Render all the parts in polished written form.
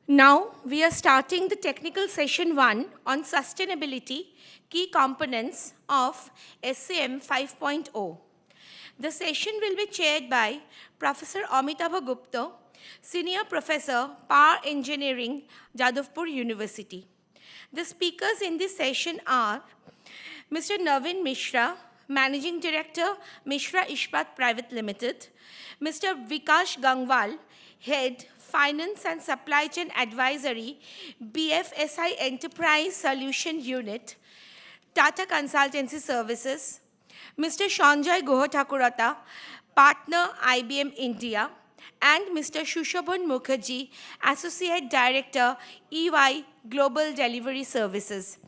Now, we are starting the technical session 1 on sustainability, key components of SCM 5.0. The session will be chaired by Professor Amitabh Gupta, Senior Professor, Power Engineering, Jadavpur University. The speakers in this session are Mr. Navin Mishra, Managing Director, Mishra Ishpat Private Limited, Mr. Vikash Gangwal, Head, Finance and Supply Chain Advisory, BFSI Enterprise Solution Unit, Tata Consultancy Services, Mr. Sanjay Gohatakurata, Partner IBM India, and Mr. Shushabhan Mukherjee, Associate Director, EY Global Delivery Services.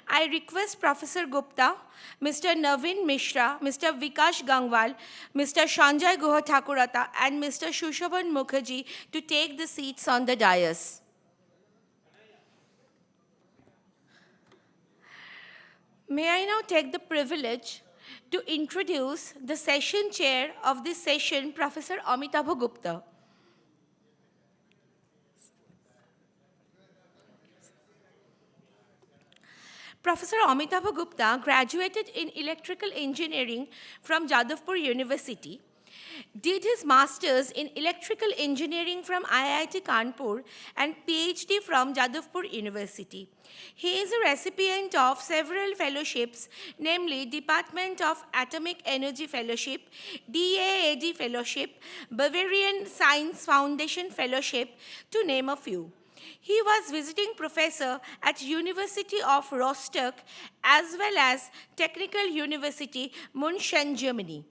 I request Professor Gupta, Mr. Navin Mishra, Mr. Vikash Gangwal, Mr. Sanjay Gohatakurata, and Mr. Shushabhan Mukherjee to take the seats on the dais. May I now take the privilege to introduce the session chair of this session, Professor Amitabh Gupta. Professor Amitabh Gupta graduated in electrical engineering from Jadavpur University, did his master's in electrical engineering from IIT Kanpur and PhD from Jadavpur University. He is a recipient of several fellowships, namely Department of Atomic Energy Fellowship, DAAD Fellowship, Bavarian Science Foundation Fellowship, to name a few. He was visiting professor at University of Rostock as well as Technical University München, Germany.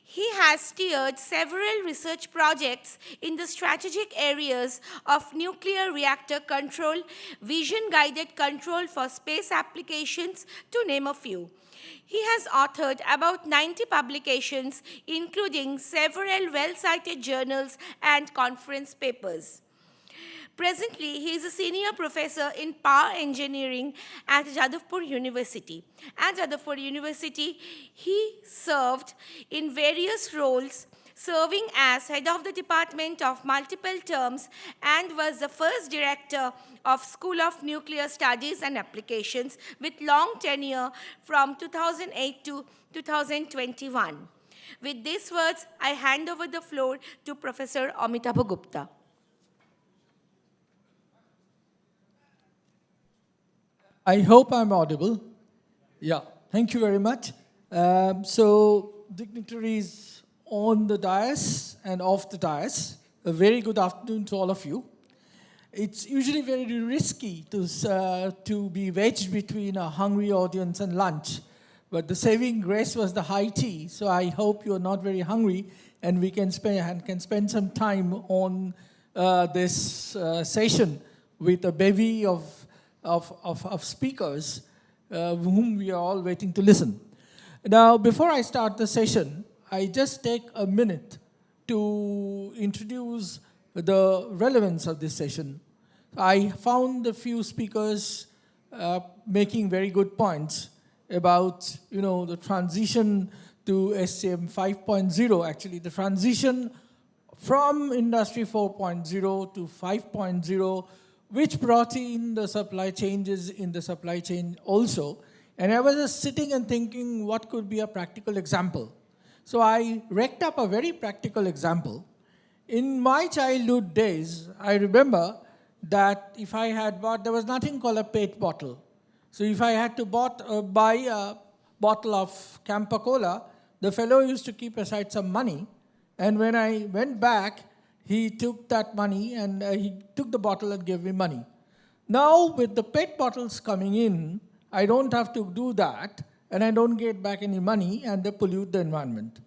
He has steered several research projects in the strategic areas of nuclear reactor control, vision-guided control for space applications, to name a few. He has authored about 90 publications, including several well-cited journals and conference papers. Presently, he is a senior professor in power engineering at Jadavpur University. At Jadavpur University, he served in various roles, serving as head of the Department of Multiple Terms and was the first director of School of Nuclear Studies and Applications with long tenure from 2008 to 2021. With these words, I hand over the floor to Professor Amitabh Gupta. I hope I'm audible. Yeah, thank you very much. So, dignitaries on the dais and off the dais, a very good afternoon to all of you. It's usually very risky to be wedged between a hungry audience and lunch, but the saving grace was the high tea, so I hope you're not very hungry and we can spend some time on this session with a bevy of speakers whom we are all waiting to listen. Now, before I start the session, I just take a minute to introduce the relevance of this session. I found a few speakers making very good points about, the transition to SCM 5.0, actually the transition from Industry 4.0 to 5.0, which brought in the supply changes in the supply chain also. And I was just sitting and thinking, what could be a practical example? So I raked up a very practical example. In my childhood days, I remember that if I had bought, there was nothing called a PET bottle. So if I had to buy a bottle of Campa Cola, the fellow used to keep aside some money. And when I went back, he took that money and he took the bottle and gave me money. Now, with the PET bottles coming in, I don't have to do that and I don't get back any money and they pollute the environment.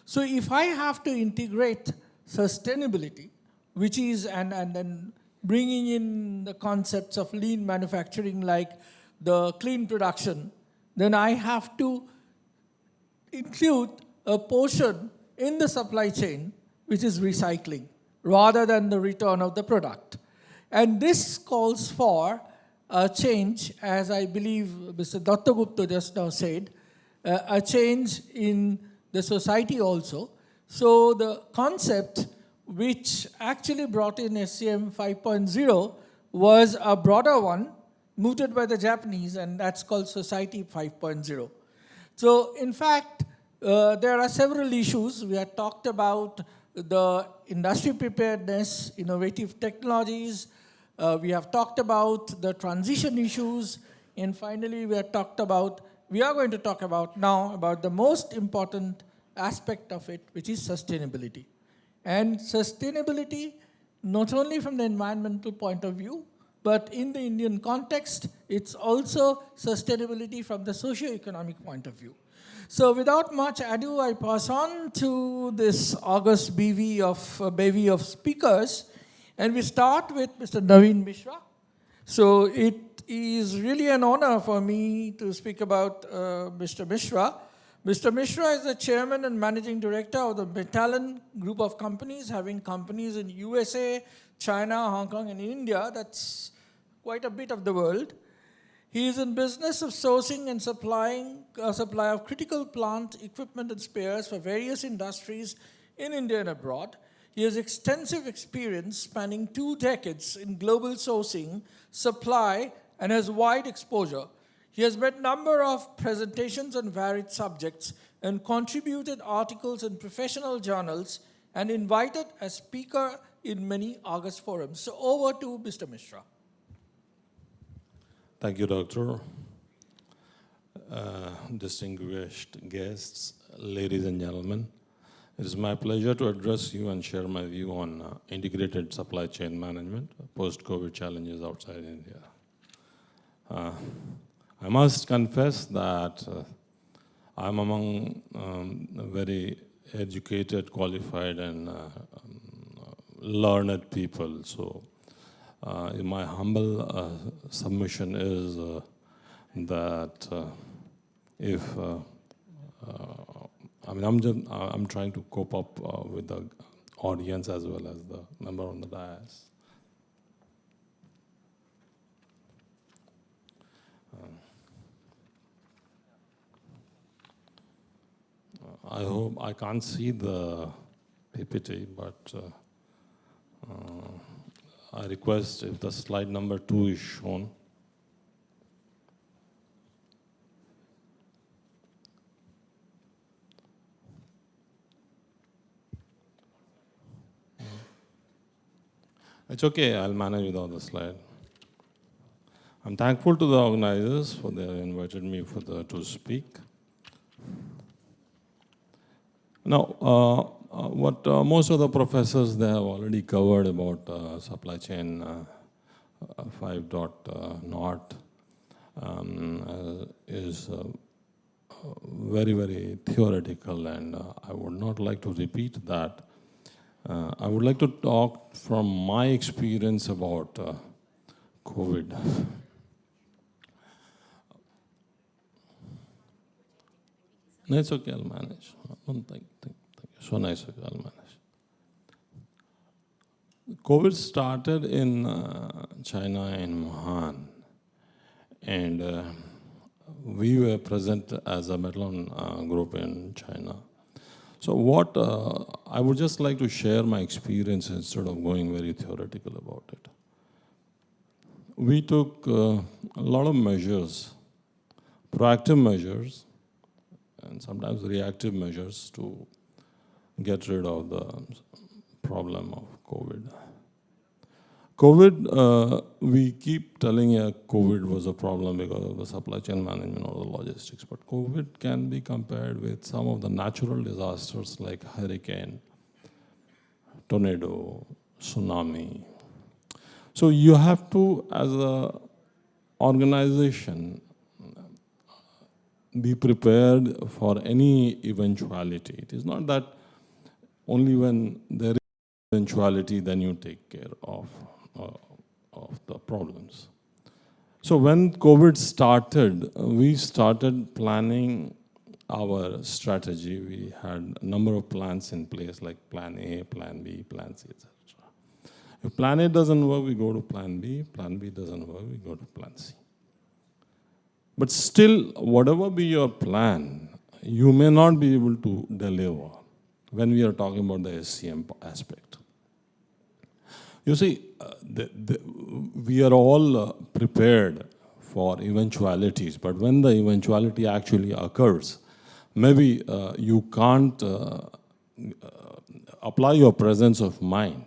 So if I have to integrate sustainability, which is, and then bringing in the concepts of lean manufacturing like the clean production, then I have to include a portion in the supply chain which is recycling, rather than the return of the product. And this calls for a change, as I believe Mr. Datta Gupta just now said, a change in the society also. So the concept which actually brought in SCM 5.0 was a broader one, mooted by the Japanese, and that's called Society 5.0. So, in fact, there are several issues. We had talked about the industry preparedness, innovative technologies. We have talked about the transition issues. And finally, we are going to talk about now about the most important aspect of it, which is sustainability. And sustainability, not only from the environmental point of view, but in the Indian context, it's also sustainability from the socio-economic point of view. So without much ado, I pass on to this august bevy of speakers, and we start with Mr. Naveen Mishra. So it is really an honor for me to speak about Mr. Mishra. Mr. Mishra is the chairman and managing director of the Metallan group of companies, having companies in USA, China, Hong Kong, and India. That's quite a bit of the world. He is in business of sourcing and supplying supply of critical plant equipment and spares for various industries in India and abroad. He has extensive experience spanning 2 decades in global sourcing, supply, and has wide exposure. He has made a number of presentations on varied subjects and contributed articles in professional journals and invited as speaker in many August forums. So over to Mr. Mishra. Thank you, Doctor. Distinguished guests, ladies and gentlemen, it is my pleasure to address you and share my view on integrated supply chain management, post-COVID challenges outside India. I must confess that I'm among very educated, qualified, and learned people. So my humble submission is that I'm trying to cope up with the audience as well as the member on the dais. I hope I can't see the PPT, but I request if the slide number 2 is shown. It's okay, I'll manage without the slide. I'm thankful to the organizers for they invited me to speak. Now, what most of the professors they have already covered about supply chain 5.0 is very, very theoretical, and I would not like to repeat that. I would like to talk from my experience about COVID. No, it's okay, I'll manage. Thank you. So nice of you, I'll manage. COVID started in China, in Wuhan, and we were present as a Metallan group in China. So what I would just like to share my experience instead of going very theoretical about it. We took a lot of measures, proactive measures, and sometimes reactive measures to get rid of the problem of COVID. COVID, we keep telling you COVID was a problem because of the supply chain management or the logistics, but COVID can be compared with some of the natural disasters like hurricane, tornado, tsunami. So you have to, as an organization, be prepared for any eventuality. It is not that only when there is eventuality then you take care of the problems. So when COVID started, we started planning our strategy. We had a number of plans in place like Plan A, Plan B, Plan C, etc. If Plan A doesn't work, we go to Plan B. Plan B doesn't work, we go to Plan C. But still, whatever be your plan, you may not be able to deliver when we are talking about the SCM aspect. You see, we are all prepared for eventualities, but when the eventuality actually occurs, maybe you can't apply your presence of mind.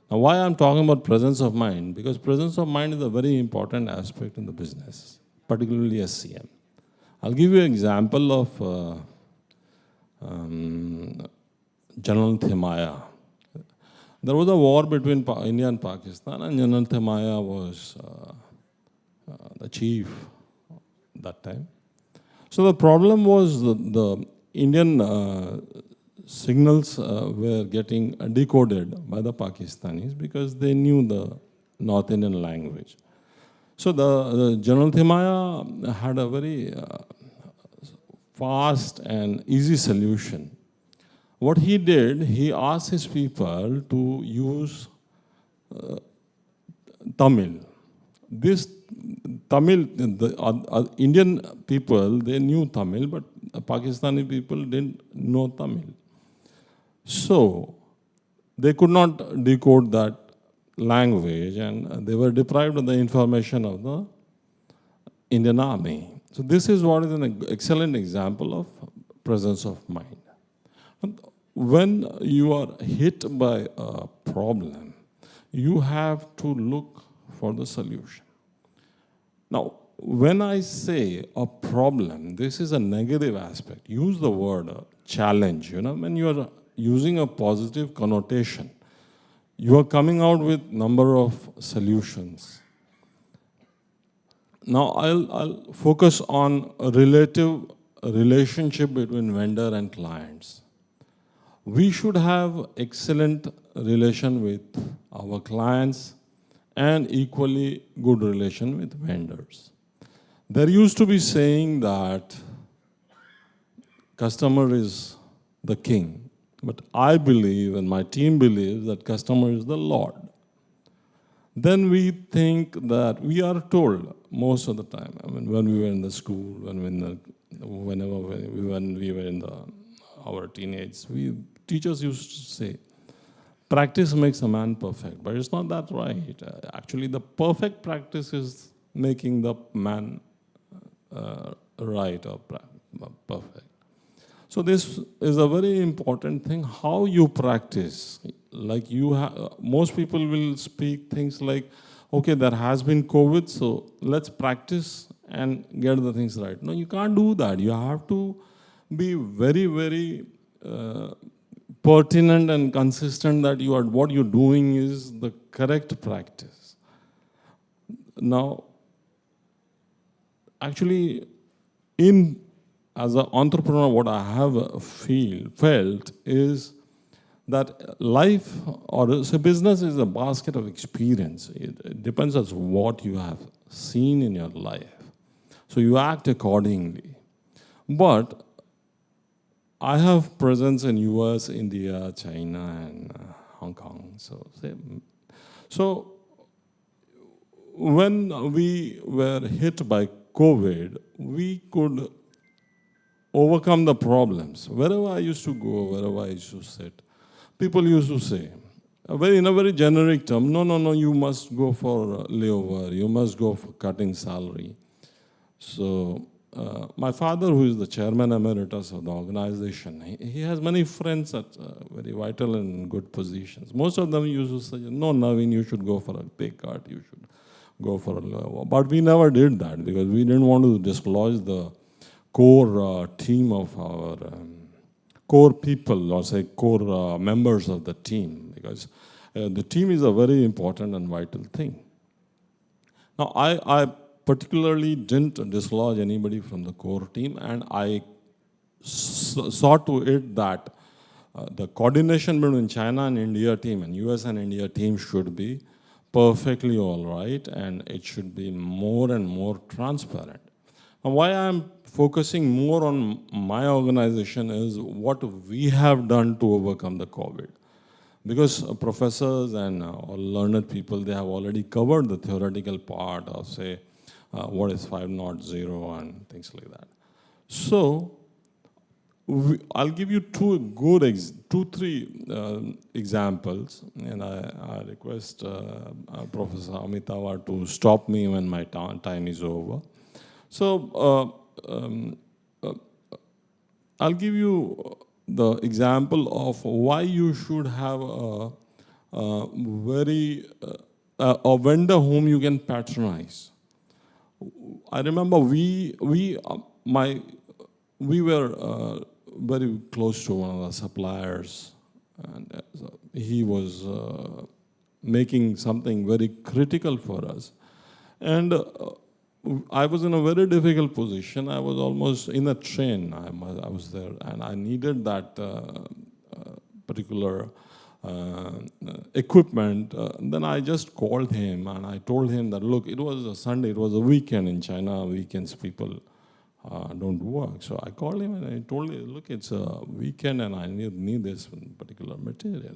Now, why I'm talking about presence of mind? Because presence of mind is a very important aspect in the business, particularly SCM. I'll give you an example of General Thimaya. There was a war between India and Pakistan, and General Thimaya was the chief that time. So the problem was the Indian signals were getting decoded by the Pakistanis because they knew the North Indian language. So the General Thimaya had a very fast and easy solution. What he did, he asked his people to use Tamil. This Tamil, the Indian people, they knew Tamil, but Pakistani people didn't know Tamil. So they could not decode that language, and they were deprived of the information of the Indian army. So this is what is an excellent example of presence of mind. When you are hit by a problem, you have to look for the solution. Now, when I say a problem, this is a negative aspect. Use the word challenge. When you are using a positive connotation, you are coming out with number of solutions. Now, I'll focus on a relationship between vendor and clients. We should have excellent relation with our clients and equally good relation with vendors. There used to be saying that customer is the king, but I believe and my team believes that customer is the Lord. Then we think that we are told most of the time. I mean, when we were in the school, when we were in our teenage, teachers used to say, practice makes a man perfect, but it's not that right. Actually, the perfect practice is making the man right or perfect. So this is a very important thing, how you practice. Like most people will speak things like, okay, there has been COVID, so let's practice and get the things right. No, you can't do that. You have to be very, very pertinent and consistent that what you're doing is the correct practice. Now, actually, as an entrepreneur, what I have felt is that life or a business is a basket of experience. It depends on what you have seen in your life. So you act accordingly. But I have presence in US, India, China, and Hong Kong. So when we were hit by COVID, we could overcome the problems. Wherever I used to go, wherever I used to sit, people used to say, in a very generic term, no, you must go for layover, you must go for cutting salary. So my father, who is the chairman emeritus of the organization, he has many friends at very vital and good positions. Most of them used to say, no, Naveen, you should go for a pay cut, you should go for a layover. But we never did that because we didn't want to dislodge the core team of our core people, or say core members of the team, because the team is a very important and vital thing. Now, I particularly didn't dislodge anybody from the core team, and I saw to it that the coordination between China and India team and US and India team should be perfectly all right, and it should be more and more transparent. And why I'm focusing more on my organization is what we have done to overcome the COVID. Because professors and all learned people, they have already covered the theoretical part of, say, what is 5.0 and things like that. So I'll give you three examples, and I request Professor Amitava to stop me when my time is over. So I'll give you the example of why you should have a vendor whom you can patronize. I remember we were very close to one of the suppliers, and he was making something very critical for us. And I was in a very difficult position. I was almost in a train. I was there, and I needed that particular equipment. Then I just called him, and I told him that, look, it was a Sunday, it was a weekend in China. Weekends people don't work. So I called him and I told him, look, it's a weekend and I need this particular material.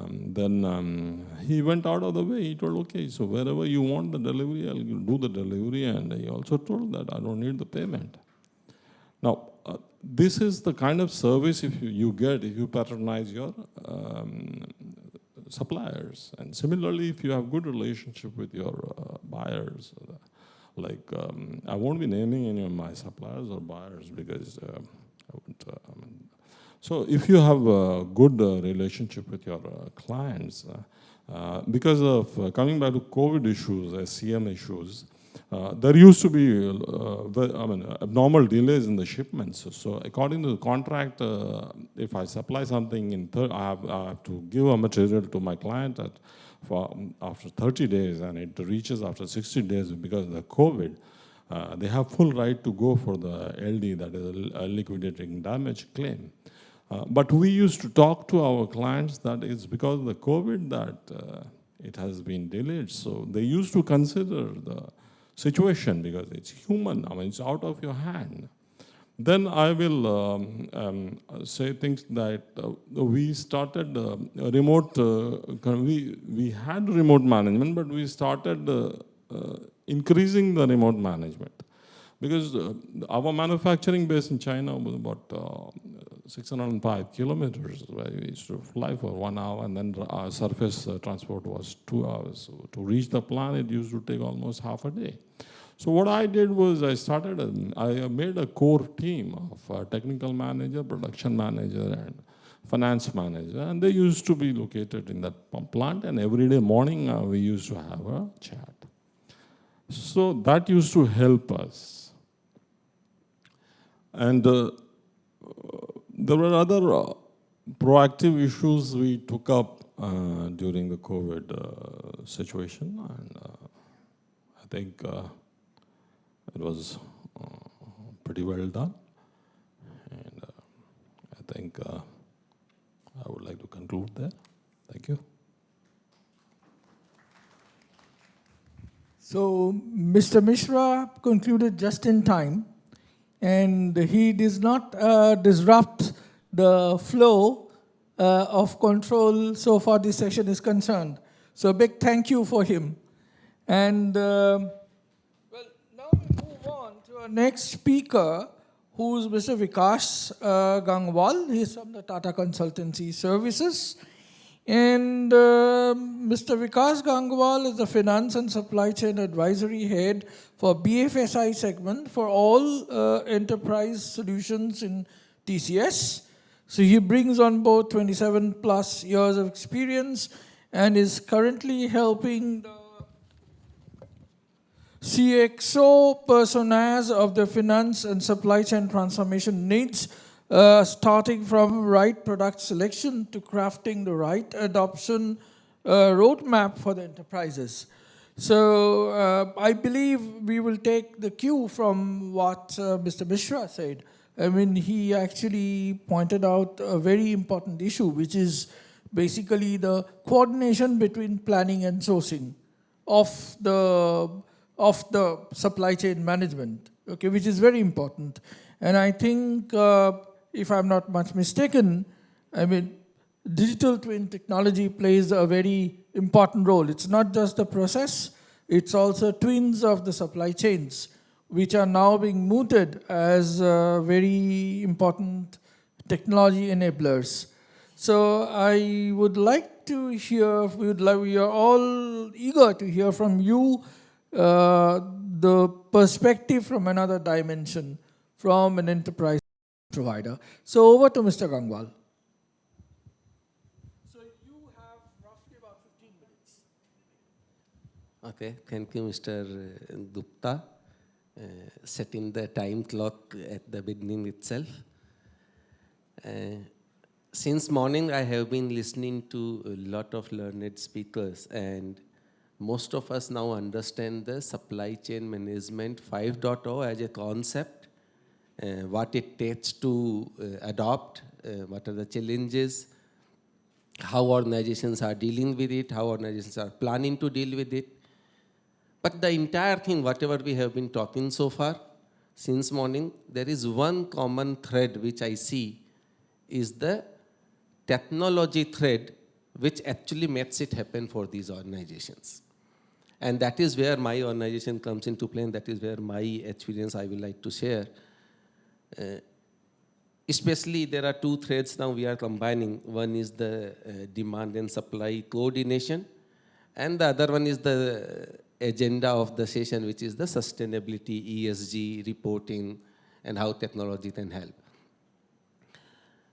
Then he went out of the way. He told, okay, so wherever you want the delivery, I'll do the delivery. And he also told that I don't need the payment. Now, this is the kind of service you get if you patronize your suppliers. And similarly, if you have good relationship with your buyers, like I won't be naming any of my suppliers or buyers because I won't. So if you have a good relationship with your clients, because of coming back to COVID issues, SCM issues, there used to be abnormal delays in the shipments. So according to the contract, if I supply something I have to give a material to my client after 30 days, and it reaches after 60 days because of the COVID, they have full right to go for the LD, that is a liquidating damage claim. But we used to talk to our clients that it's because of the COVID that it has been delayed. So they used to consider the situation because it's human. I mean, it's out of your hand. Then I will say things that we started remote. We had remote management, but we started increasing the remote management because our manufacturing base in China was about 605 kilometers, where we used to fly for 1 hour, and then our surface transport was 2 hours. So to reach the plant, it used to take almost half a day. So what I did was I made a core team of technical manager, production manager, and finance manager, and they used to be located in that plant, and every day morning we used to have a chat. So that used to help us. And there were other proactive issues we took up during the COVID situation, and I think it was pretty well done. And I think I would like to conclude there. Thank you. So Mr. Mishra concluded just in time, and he does not disrupt the flow of control so far this session is concerned. So a big thank you for him. And well, now we move on to our next speaker, who's Mr. Vikas Gangwal. He's from the Tata Consultancy Services. And Mr. Vikas Gangwal is the Finance and Supply Chain Advisory Head for BFSI segment for all enterprise solutions in TCS. So he brings on board 27 plus years of experience and is currently helping the CXO personas of the finance and supply chain transformation needs, starting from right product selection to crafting the right adoption roadmap for the enterprises. So I believe we will take the cue from what Mr. Mishra said. I mean, he actually pointed out a very important issue, which is basically the coordination between planning and sourcing of the supply chain management, okay, which is very important. And I think, if I'm not much mistaken, I mean, digital twin technology plays a very important role. It's not just the process, it's also twins of the supply chains, which are now being mooted as very important technology enablers. So I would like to hear, we are all eager to hear from you the perspective from another dimension, from an enterprise provider. So over to Mr. Gangwal. So you have roughly about 15 minutes. Okay, thank you, Mr. Gupta, setting the time clock at the beginning itself. Since morning, I have been listening to a lot of learned speakers, and most of us now understand the supply chain management 5.0 as a concept, what it takes to adopt, what are the challenges, how organizations are dealing with it, how organizations are planning to deal with it. But the entire thing, whatever we have been talking so far, since morning, there is one common thread which I see is the technology thread which actually makes it happen for these organizations. And that is where my organization comes into play, and that is where my experience I would like to share. Especially, there are two threads now we are combining. One is the demand and supply coordination, and the other one is the agenda of the session, which is the sustainability, ESG reporting, and how technology can help.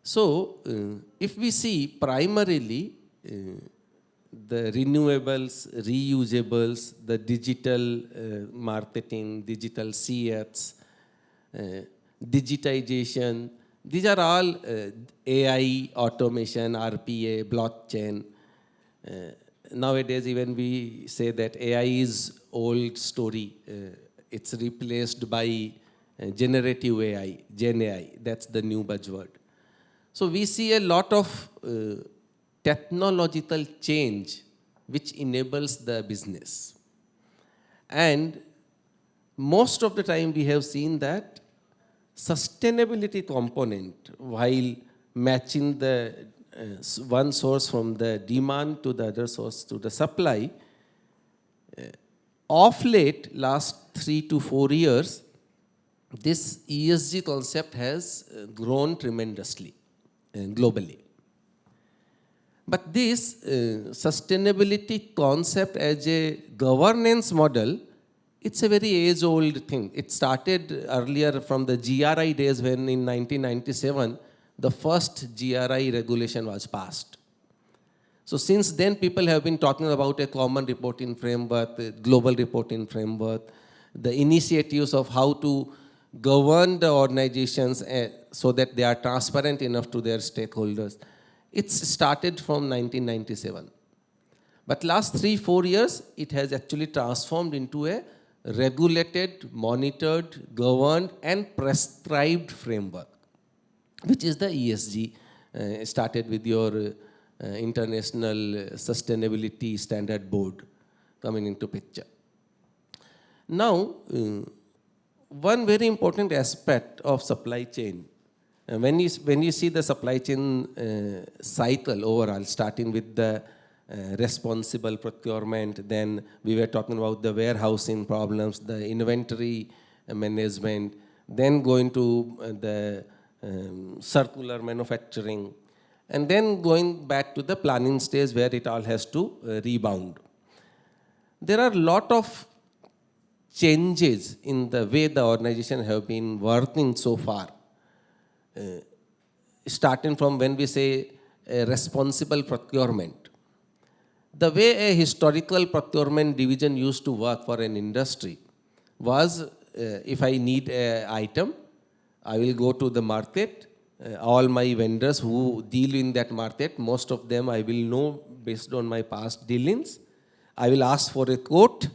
So, if we see primarily the renewables, reusables, the digital marketing, digital CX, digitization, these are all AI, automation, RPA, blockchain. Nowadays, even we say that AI is old story. It's replaced by generative AI, Gen AI. That's the new buzzword. So we see a lot of technological change which enables the business. And most of the time we have seen that sustainability component, while matching the one source from the demand to the other source to the supply, of late, last 3 to 4 years, this ESG concept has grown tremendously globally. But this sustainability concept as a governance model, it's a very age-old thing. It started earlier from the GRI days when in 1997, the first GRI regulation was passed. So since then, people have been talking about a common reporting framework, a global reporting framework, the initiatives of how to govern the organizations so that they are transparent enough to their stakeholders. It's started from 1997. But last 3-4 years, it has actually transformed into a regulated, monitored, governed, and prescribed framework, which is the ESG, started with your International Sustainability Standard Board coming into picture. Now, one very important aspect of supply chain, when you see the supply chain cycle overall, starting with the responsible procurement, then we were talking about the warehousing problems, the inventory management, then going to the circular manufacturing, and then going back to the planning stage where it all has to rebound. There are a lot of changes in the way the organization have been working so far. Starting from when we say responsible procurement. The way a historical procurement division used to work for an industry was, if I need an item, I will go to the market. All my vendors who deal in that market, most of them I will know based on my past dealings. I will ask for a quote.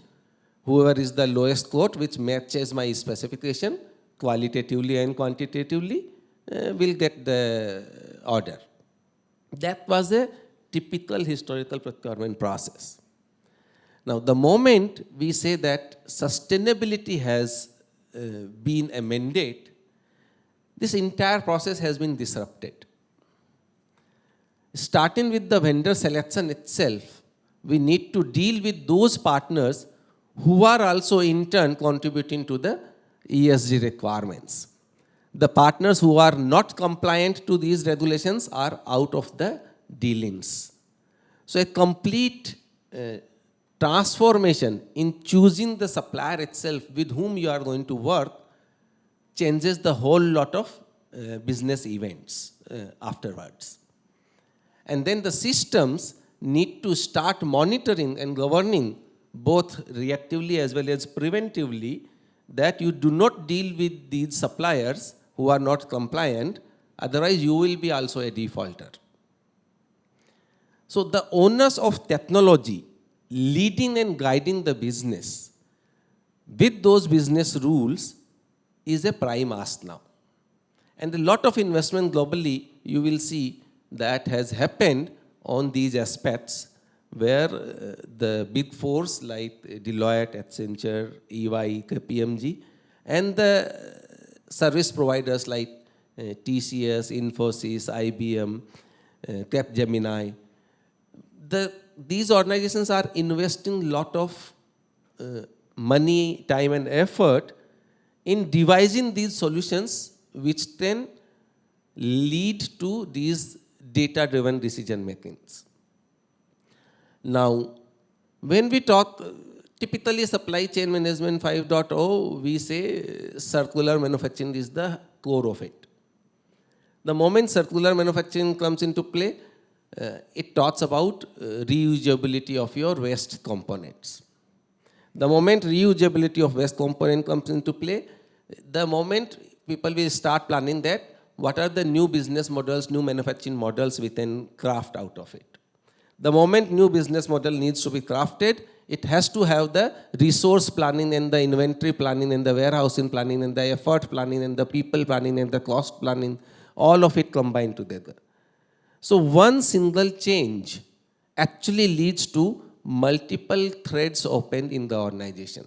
Whoever is the lowest quote, which matches my specification, qualitatively and quantitatively, will get the order. That was a typical historical procurement process. Now, the moment we say that sustainability has been a mandate, this entire process has been disrupted. Starting with the vendor selection itself, we need to deal with those partners who are also in turn contributing to the ESG requirements. The partners who are not compliant to these regulations are out of the dealings. So a complete transformation in choosing the supplier itself with whom you are going to work changes the whole lot of business events afterwards. And then the systems need to start monitoring and governing both reactively as well as preventively that you do not deal with these suppliers who are not compliant, otherwise you will be also a defaulter. So the onus of technology leading and guiding the business with those business rules is a prime ask now. And a lot of investment globally, you will see that has happened on these aspects where the big fours like Deloitte, Accenture, EY, KPMG, and the service providers like TCS, Infosys, IBM, Capgemini, these organizations are investing a lot of money, time and effort in devising these solutions which then lead to these data-driven decision makings. Now, when we talk, typically supply chain management 5.0, we say circular manufacturing is the core of it. The moment circular manufacturing comes into play, it talks about reusability of your waste components. The moment reusability of waste component comes into play, the moment people will start planning that what are the new business models, new manufacturing models we can craft out of it. The moment new business model needs to be crafted, it has to have the resource planning and the inventory planning and the warehousing planning and the effort planning and the people planning and the cost planning, all of it combined together. So one single change actually leads to multiple threads opened in the organization.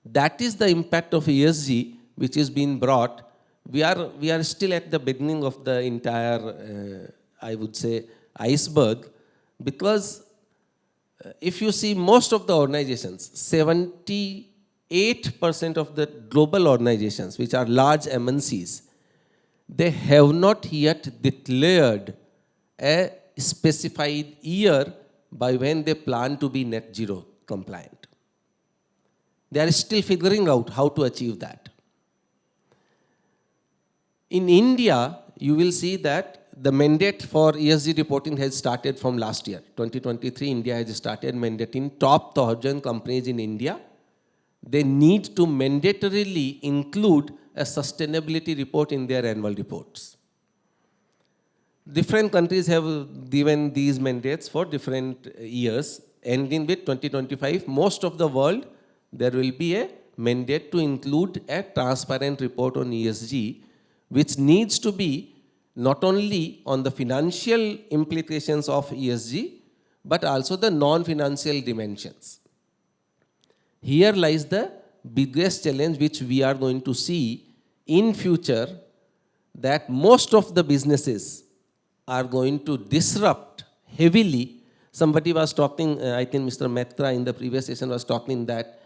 That is the impact of ESG which is being brought. We are still at the beginning of the entire, I would say, iceberg, because if you see most of the organizations, 78% of the global organizations, which are large MNCs, they have not yet declared a specified year by when they plan to be net zero compliant. They are still figuring out how to achieve that. In India, you will see that the mandate for ESG reporting has started from last year. 2023, India has started mandating top 1,000 companies in India. They need to mandatorily include a sustainability report in their annual reports. Different countries have given these mandates for different years. Ending with 2025, most of the world, there will be a mandate to include a transparent report on ESG, which needs to be not only on the financial implications of ESG, but also the non-financial dimensions. Here lies the biggest challenge which we are going to see in future, that most of the businesses are going to disrupt heavily. Somebody was talking, I think Mr. Mehta in the previous session was talking that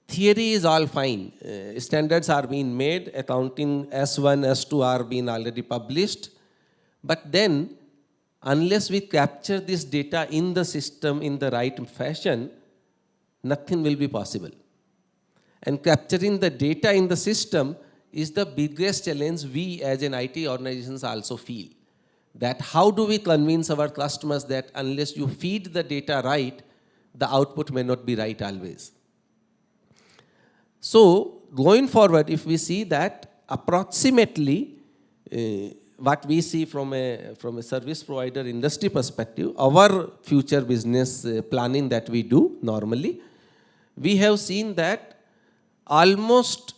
theory is all fine. Standards are being made, accounting S1, S2 are being already published. But then, unless we capture this data in the system in the right fashion, nothing will be possible. And capturing the data in the system is the biggest challenge we as an IT organizations also feel. That how do we convince our customers that unless you feed the data right, the output may not be right always. So going forward, if we see that approximately what we see from a service provider industry perspective, our future business planning that we do normally, we have seen that almost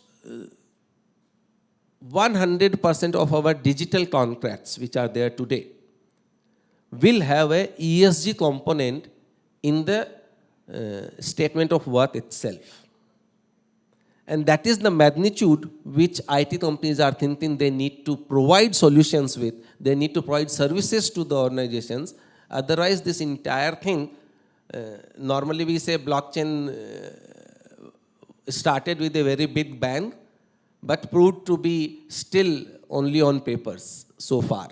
100% of our digital contracts which are there today will have a ESG component in the statement of work itself. And that is the magnitude which IT companies are thinking they need to provide solutions with. They need to provide services to the organizations. Otherwise, this entire thing, normally we say blockchain started with a very big bang, but proved to be still only on papers so far.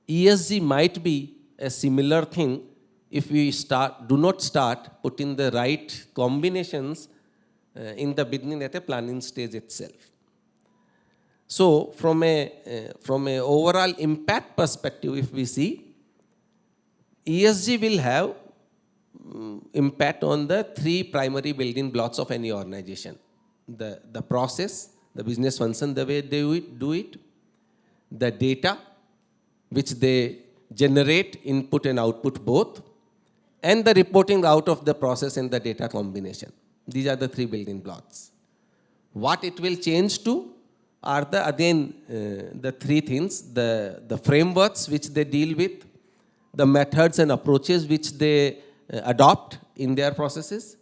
ESG might be a similar thing if we do not start putting the right combinations in the beginning at a planning stage itself. So from a overall impact perspective, if we see, ESG will have impact on the three primary building blocks of any organization. The process, the business function, the way they do it, the data, which they generate, input and output both, and the reporting out of the process and the data combination. These are the three building blocks. What it will change to are the three things, the frameworks which they deal with, the methods and approaches which they adopt in their processes,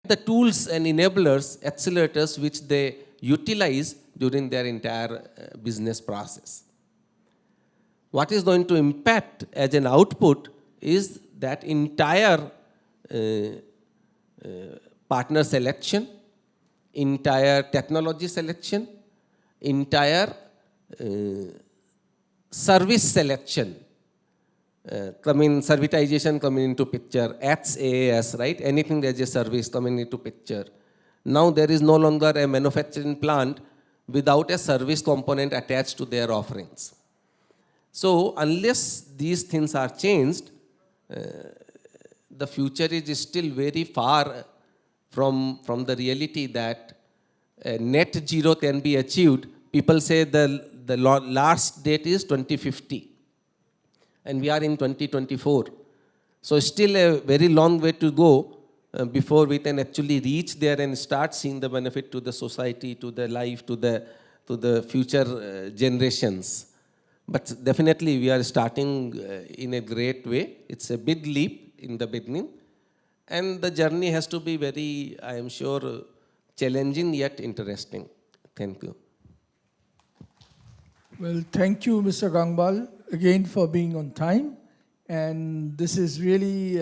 the tools and enablers, accelerators which they utilize during their entire business process. What is going to impact as an output is that entire partner selection, entire technology selection, entire service selection, servitization coming into picture, XaaS, right? Anything that's a service coming into picture. Now there is no longer a manufacturing plant without a service component attached to their offerings. So unless these things are changed, the future is still very far from the reality that net zero can be achieved. People say the last date is 2050. And we are in 2024. So still a very long way to go before we can actually reach there and start seeing the benefit to the society, to the life, to the future generations. But definitely we are starting in a great way. It's a big leap in the beginning. And the journey has to be very, I am sure, challenging yet interesting. Thank you. Well, thank you, Mr. Gangbal, again for being on time. And this is really,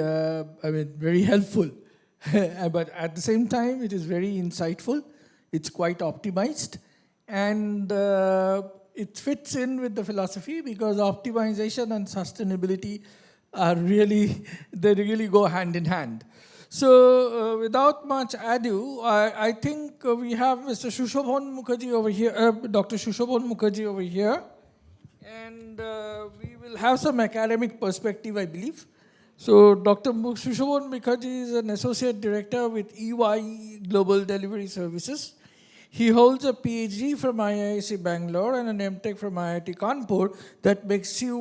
very helpful. But at the same time, it is very insightful. It's quite optimized. And it fits in with the philosophy because optimization and sustainability are really, they really go hand in hand. So without much ado, I think we have Mr. Sushobhan Mukherjee over here, Dr. Sushobhan Mukherjee over here. And we will have some academic perspective, I believe. So Dr. Sushobhan Mukherjee is an associate director with EY Global Delivery Services. He holds a PhD from IISc Bangalore and an MTech from IIT Kanpur. That makes you,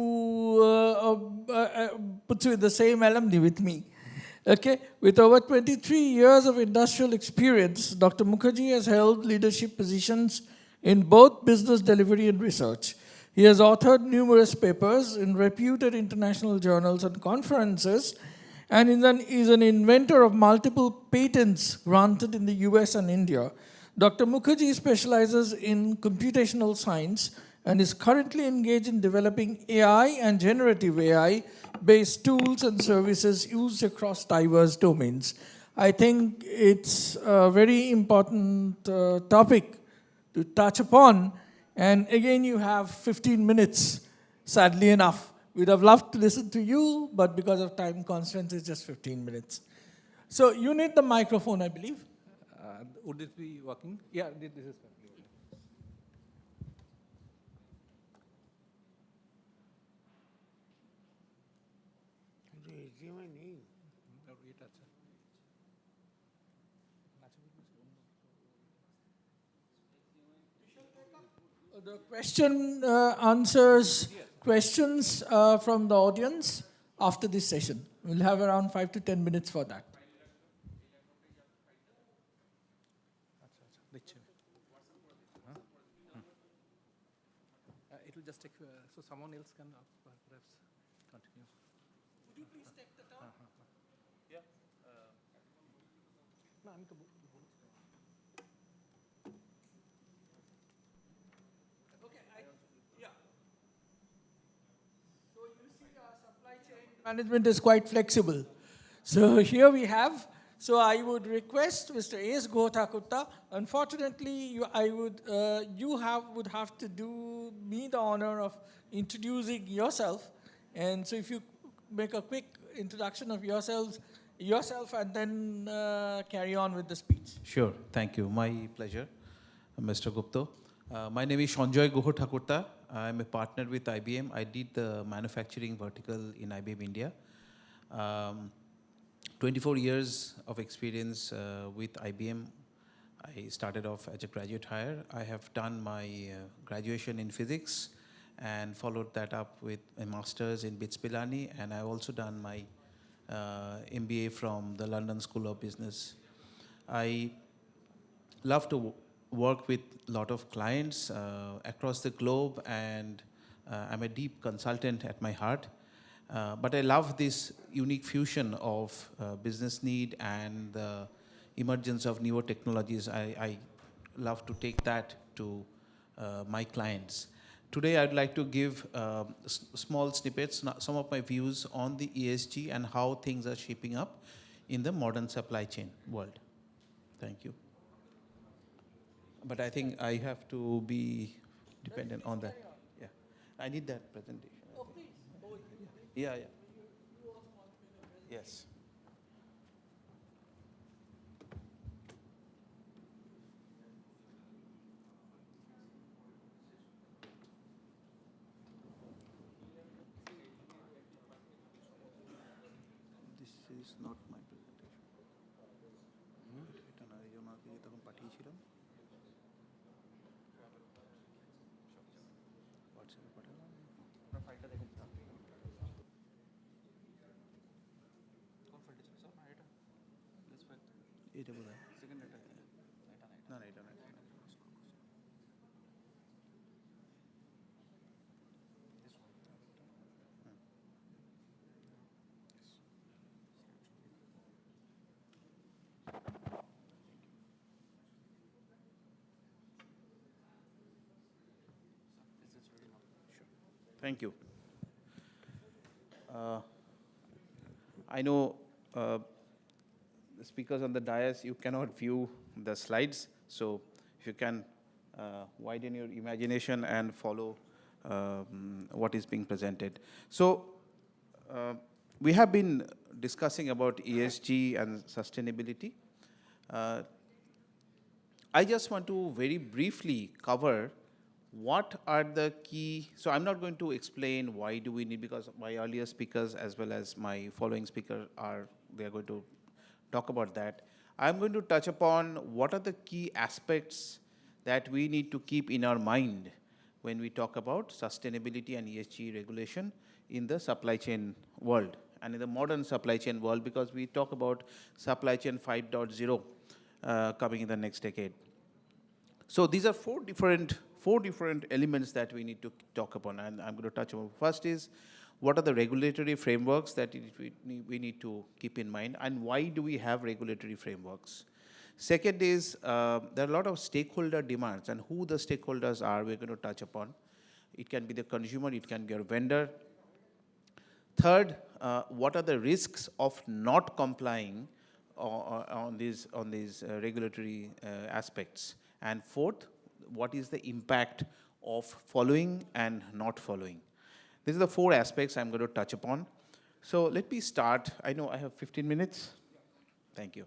puts you in the same alumni with me. Okay, with over 23 years of industrial experience, Dr. Mukherjee has held leadership positions in both business delivery and research. He has authored numerous papers in reputed international journals and conferences, and is an inventor of multiple patents granted in the US and India. Dr. Mukherjee specializes in computational science and is currently engaged in developing AI and generative AI-based tools and services used across diverse domains. I think it's a very important topic to touch upon. And again, you have 15 minutes, sadly enough. We'd have loved to listen to you, but because of time constraints, it's just 15 minutes. So you need the microphone, I believe. Would it be working? Yeah, this is working. The question answers questions from the audience after this session. We'll have around 5 to 10 minutes for that. It will just take, so someone else can perhaps continue. Would you please take the turn? Yeah. No, I'm So you see our supply chain management is quite flexible. So here we have So I would request Mr. S. Gotakutta. Unfortunately, would have to do me the honor of introducing yourself. And so if you make a quick introduction of yourself and then carry on with the speech. Sure, thank you. My pleasure, Mr. Gupta. My name is Sanjoy Guho Thakurta. I'm a partner with IBM. I did the manufacturing vertical in IBM India. 24 years of experience with IBM. I started off as a graduate hire. I have done my graduation in physics and followed that up with a master's in BITS Pilani, and I've also done my MBA from the London School of Business. I love to work with a lot of clients across the globe, and I'm a deep consultant at my heart. But I love this unique fusion of business need and the emergence of newer technologies. I love to take that to my clients. Today, I'd like to give small snippets, some of my views on the ESG and how things are shaping up in the modern supply chain world. Thank you. But I think I have to be dependent on that. Yeah, I need that presentation. Oh, please. Yeah, yeah. Yes. This is not my presentation. এটা না এই জন্য আর কি তখন পাঠিয়েছিলাম হোয়াটসঅ্যাপে পাঠালাম আপনার ফাইলটা দেখুন এটা বোধ হয় সেকেন্ড এটা না না এটা না Thank you. I know the speakers on the dais, you cannot view the slides, so if you can widen your imagination and follow what is being presented. So we have been discussing about ESG and sustainability. I just want to very briefly cover what are the key, so I'm not going to explain why do we need, because my earlier speakers as well as my following speaker they are going to talk about that. I'm going to touch upon what are the key aspects that we need to keep in our mind when we talk about sustainability and ESG regulation in the supply chain world and in the modern supply chain world, because we talk about supply chain 5.0 coming in the next decade. So these are four different elements that we need to talk upon, and I'm going to touch on. First is, what are the regulatory frameworks that we need to keep in mind, and why do we have regulatory frameworks? Second is, there are a lot of stakeholder demands, and who the stakeholders are, we're going to touch upon. It can be the consumer, it can be your vendor. Third, what are the risks of not complying on these regulatory aspects? And fourth, what is the impact of following and not following? These are the four aspects I'm going to touch upon. So let me start. I know I have 15 minutes. Thank you.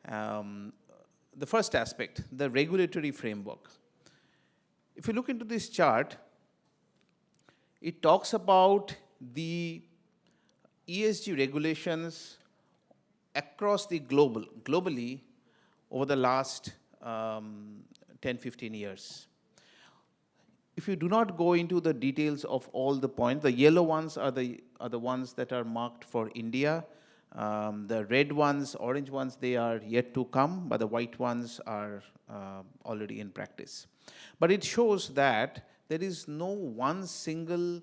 The first aspect, the regulatory framework. If you look into this chart, it talks about the ESG regulations across the globally over the last 10-15 years. If you do not go into the details of all the points, the yellow ones are the ones that are marked for India. The red ones, orange ones, they are yet to come, but the white ones are already in practice. But it shows that there is no one single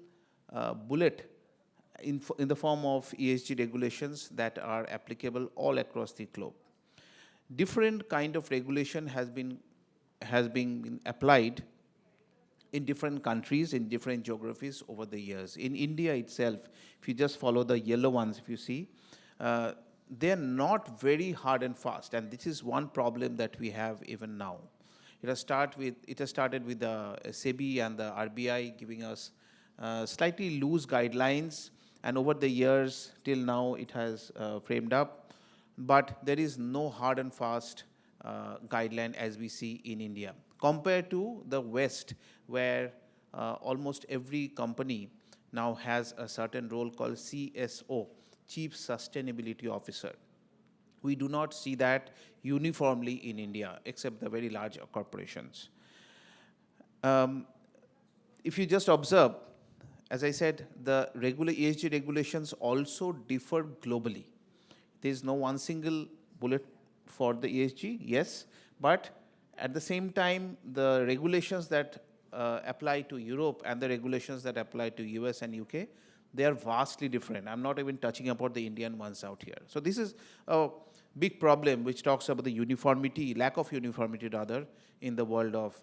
bullet in the form of ESG regulations that are applicable all across the globe. Different kind of regulation has been applied in different countries, in different geographies over the years. In India itself, if you just follow the yellow ones, if you see, they're not very hard and fast, and this is one problem that we have even now. It has started with the SEBI and the RBI giving us slightly loose guidelines, and over the years till now it has framed up, but there is no hard and fast guideline as we see in India compared to the West, where almost every company now has a certain role called CSO, Chief Sustainability Officer. We do not see that uniformly in India, except the very large corporations. If you just observe, as I said, the ESG regulations also differ globally. There is no one single bullet for the ESG, yes, but at the same time, the regulations that apply to Europe and the regulations that apply to US and UK, they are vastly different. I'm not even touching about the Indian ones out here. So this is a big problem which talks about the uniformity, lack of uniformity rather, in the world of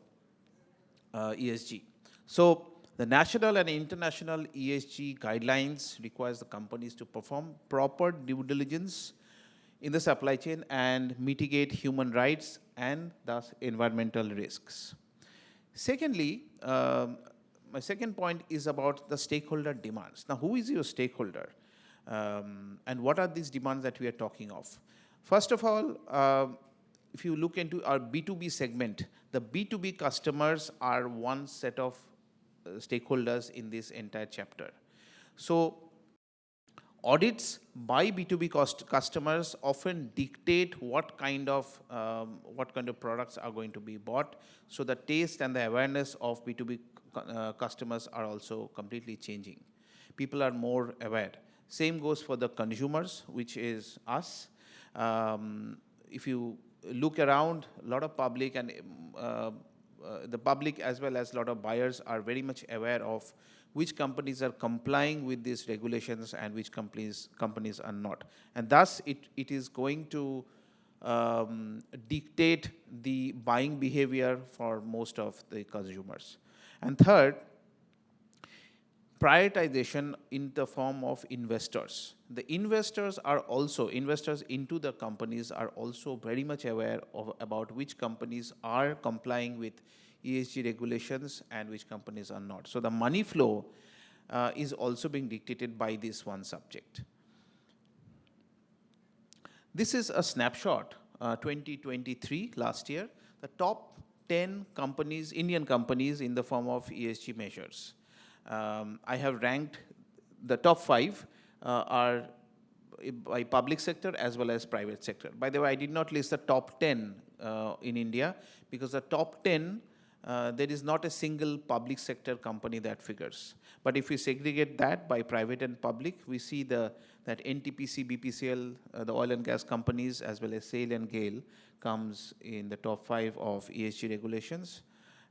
ESG. So the national and international ESG guidelines requires the companies to perform proper due diligence in the supply chain and mitigate human rights and thus environmental risks. Secondly, my second point is about the stakeholder demands. Now, who is your stakeholder? And what are these demands that we are talking of? First of all, if you look into our B2B segment, the B2B customers are one set of stakeholders in this entire chapter. So audits by B2B customers often dictate what kind of products are going to be bought. So the taste and the awareness of B2B customers are also completely changing. People are more aware. Same goes for the consumers, which is us. If you look around, a lot of public and the public as well as a lot of buyers are very much aware of which companies are complying with these regulations and which companies are not. And thus, it is going to dictate the buying behavior for most of the consumers. And third, prioritization in the form of investors. The investors into the companies are also very much aware of about which companies are complying with ESG regulations and which companies are not. So the money flow is also being dictated by this one subject. This is a snapshot, 2023, last year, the top 10 companies, Indian companies in the form of ESG measures. I have ranked the top 5 are by public sector as well as private sector. By the way, I did not list the top 10 in India because the top 10, there is not a single public sector company that figures. But if we segregate that by private and public, we see that NTPC, BPCL, the oil and gas companies, as well as SAIL and GAIL, comes in the top 5 of ESG regulations.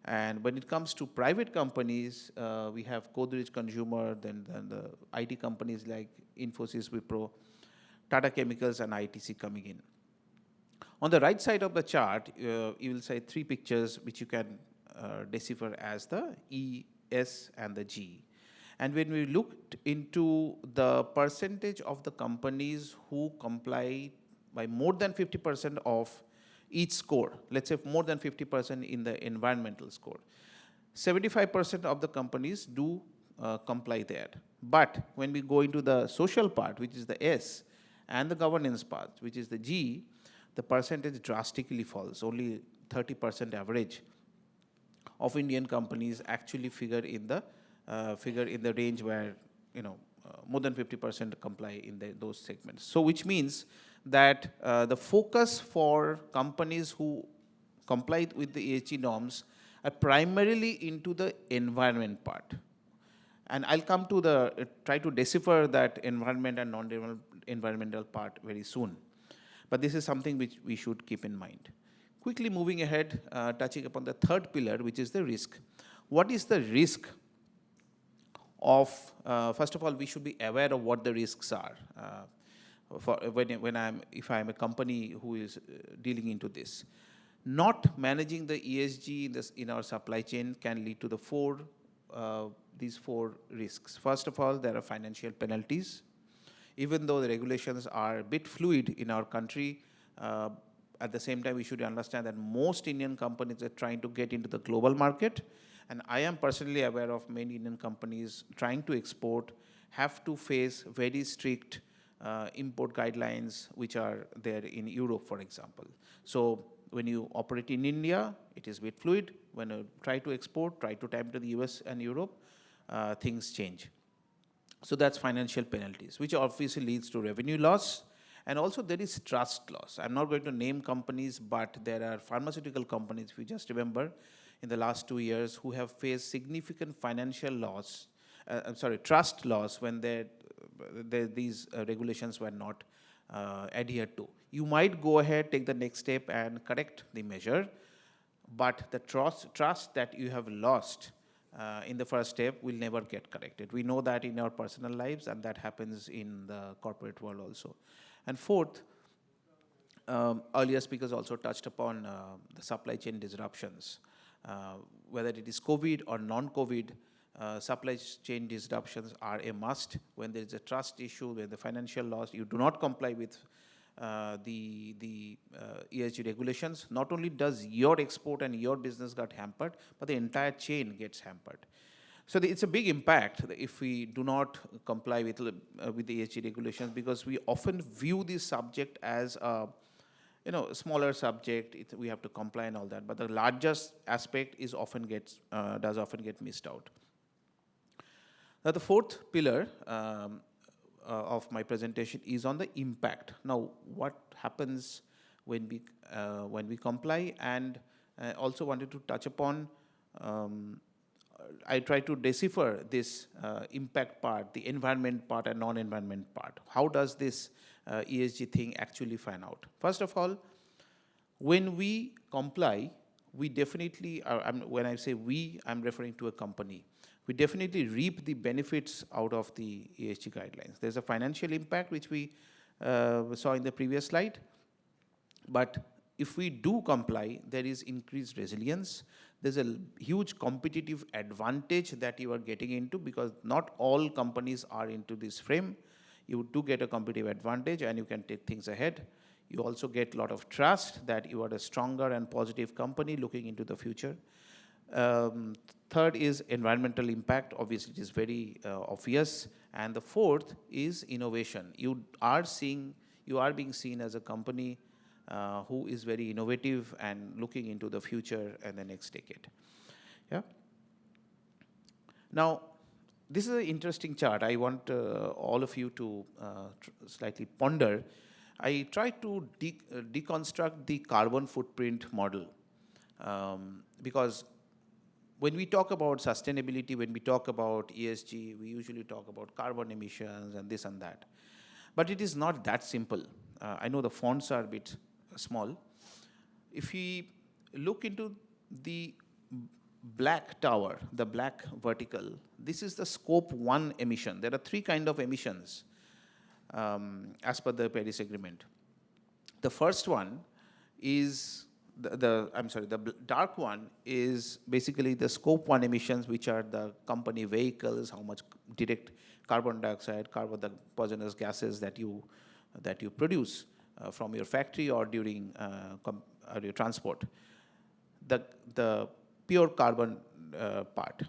And when it comes to private companies, we have Godrej Consumer, then the IT companies like Infosys, Wipro, Tata Chemicals, and ITC coming in. On the right side of the chart, you will see 3 pictures which you can decipher as the E, S, and the G. And when we looked into the percentage of the companies who comply by more than 50% of each score, let's say more than 50% in the environmental score, 75% of the companies do comply there. But when we go into the social part, which is the S, and the governance part, which is the G, the percentage drastically falls. Only 30% average of Indian companies actually figure in the range where more than 50% comply in those segments. So which means that the focus for companies who comply with the ESG norms are primarily into the environment part. And I'll come to try to decipher that environment and non-environmental part very soon. But this is something which we should keep in mind. Quickly moving ahead, touching upon the third pillar, which is the risk. What is the risk of, first of all, we should be aware of what the risks are. If I'm a company who is dealing into this. Not managing the ESG in our supply chain can lead to these four risks. First of all, there are financial penalties. even though the regulations are a bit fluid in our country, at the same time, we should understand that most Indian companies are trying to get into the global market. And I am personally aware of many Indian companies trying to export have to face very strict import guidelines which are there in Europe, for example. So when you operate in India, it is a bit fluid. When you try to export, try to tap to the US and Europe, things change. So that's financial penalties, which obviously leads to revenue loss. And also there is trust loss. I'm not going to name companies, but there are pharmaceutical companies, if you just remember, in the last 2 years who have faced significant financial loss, trust loss when these regulations were not adhered to. You might go ahead, take the next step and correct the measure, but the trust that you have lost in the first step will never get corrected. We know that in our personal lives, and that happens in the corporate world also. And fourth, earlier speakers also touched upon the supply chain disruptions. Whether it is COVID or non-COVID, supply chain disruptions are a must. When there is a trust issue, when the financial loss, you do not comply with the ESG regulations, not only does your export and your business get hampered, but the entire chain gets hampered. So it's a big impact if we do not comply with the ESG regulations, because we often view this subject as a smaller subject. We have to comply and all that, but the largest aspect is does often get missed out. Now the fourth pillar of my presentation is on the impact. Now, what happens when we comply? And I also wanted to touch upon. I try to decipher this impact part, the environment part and non-environment part. How does this ESG thing actually fan out? First of all, when we comply, we definitely, when I say we, I'm referring to a company. We definitely reap the benefits out of the ESG guidelines. There's a financial impact which we saw in the previous slide. But if we do comply, there is increased resilience. There's a huge competitive advantage that you are getting into, because not all companies are into this frame. You do get a competitive advantage and you can take things ahead. You also get a lot of trust that you are a stronger and positive company looking into the future. Third is environmental impact. Obviously, it is very obvious. And the fourth is innovation. You are being seen as a company who is very innovative and looking into the future and the next decade. Yeah. Now, this is an interesting chart. I want all of you to slightly ponder. I tried to deconstruct the carbon footprint model, because when we talk about sustainability, when we talk about ESG, we usually talk about carbon emissions and this and that. But it is not that simple. I know the fonts are a bit small. If we look into the black tower, the black vertical, this is the scope 1 emission. There are 3 kinds of emissions as per the Paris Agreement. The first one is the dark one is basically the scope 1 emissions, which are the company vehicles, how much direct carbon dioxide, the poisonous gases that you produce from your factory or during your transport. The pure carbon part.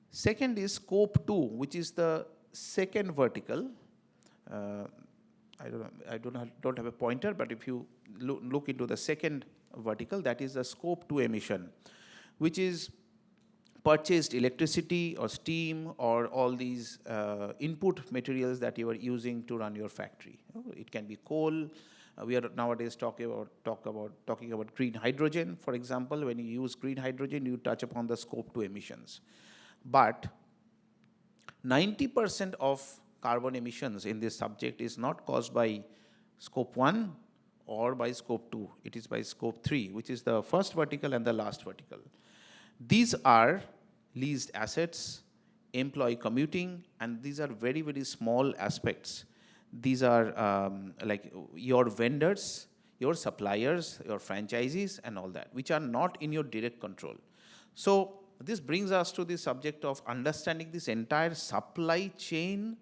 Second is scope 2, which is the second vertical. I don't have a pointer, but if you look into the second vertical, that is the scope 2 emission, which is purchased electricity or steam or all these input materials that you are using to run your factory. It can be coal. We are nowadays talking about green hydrogen, for example. When you use green hydrogen, you touch upon the scope 2 emissions. But 90% of carbon emissions in this subject is not caused by scope 1 or by scope 2. It is by scope 3, which is the first vertical and the last vertical. These are leased assets, employee commuting, and these are very, very small aspects. These are like your vendors, your suppliers, your franchisees, and all that, which are not in your direct control. So this brings us to the subject of understanding this entire supply chain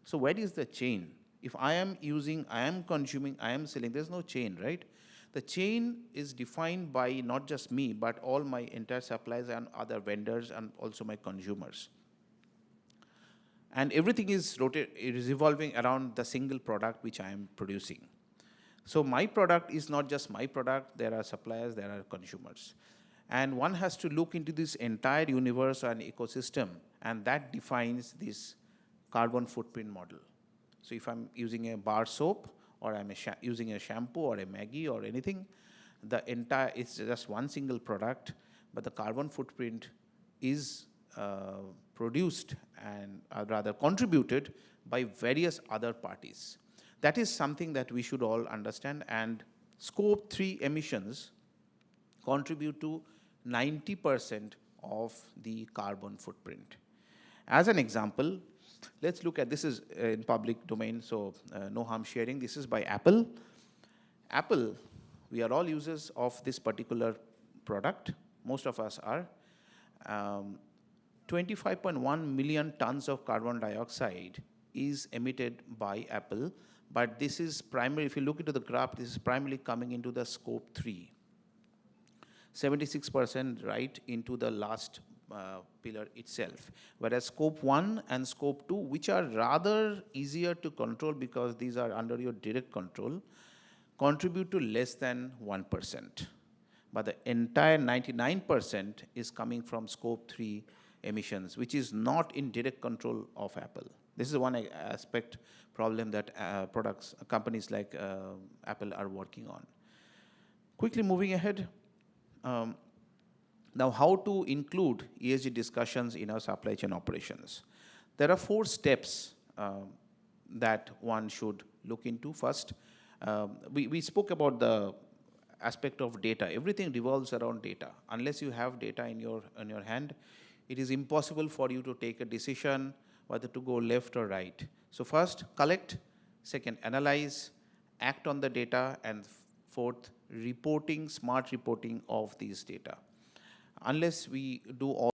So where is the chain? If I am using, I am consuming, I am selling, there's no chain, right? The chain is defined by not just me, but all my entire suppliers and other vendors and also my consumers. And everything is revolving around the single product which I am producing. So my product is not just my product, there are suppliers, there are consumers. And one has to look into this entire universe and ecosystem, and that defines this carbon footprint model. So if I'm using a bar soap, or I'm using a shampoo or a Maggi or anything, the entire, it's just one single product, but the carbon footprint is produced and rather contributed by various other parties. That is something that we should all understand, and scope 3 emissions contribute to 90% of the carbon footprint. As an example, let's look at, this is in public domain, so no harm sharing. This is by Apple. Apple, we are all users of this particular product. Most of us are. 25.1 million tons of carbon dioxide is emitted by Apple, but this is primary, if you look into the graph, this is primarily coming into the scope 3. 76% right into the last pillar itself. Whereas scope 1 and scope 2, which are rather easier to control because these are under your direct control, contribute to less than 1%. But the entire 99% is coming from scope 3 emissions, which is not in direct control of Apple. This is one aspect problem that companies like Apple are working on. Quickly moving ahead. Now, how to include ESG discussions in our supply chain operations? There are 4 steps that one should look into. First, we spoke about the aspect of data. Everything revolves around data. Unless you have data in your hand, it is impossible for you to take a decision whether to go left or right. So first, collect. Second, analyze, act on the data, and fourth, reporting, smart reporting of these data. Unless we do all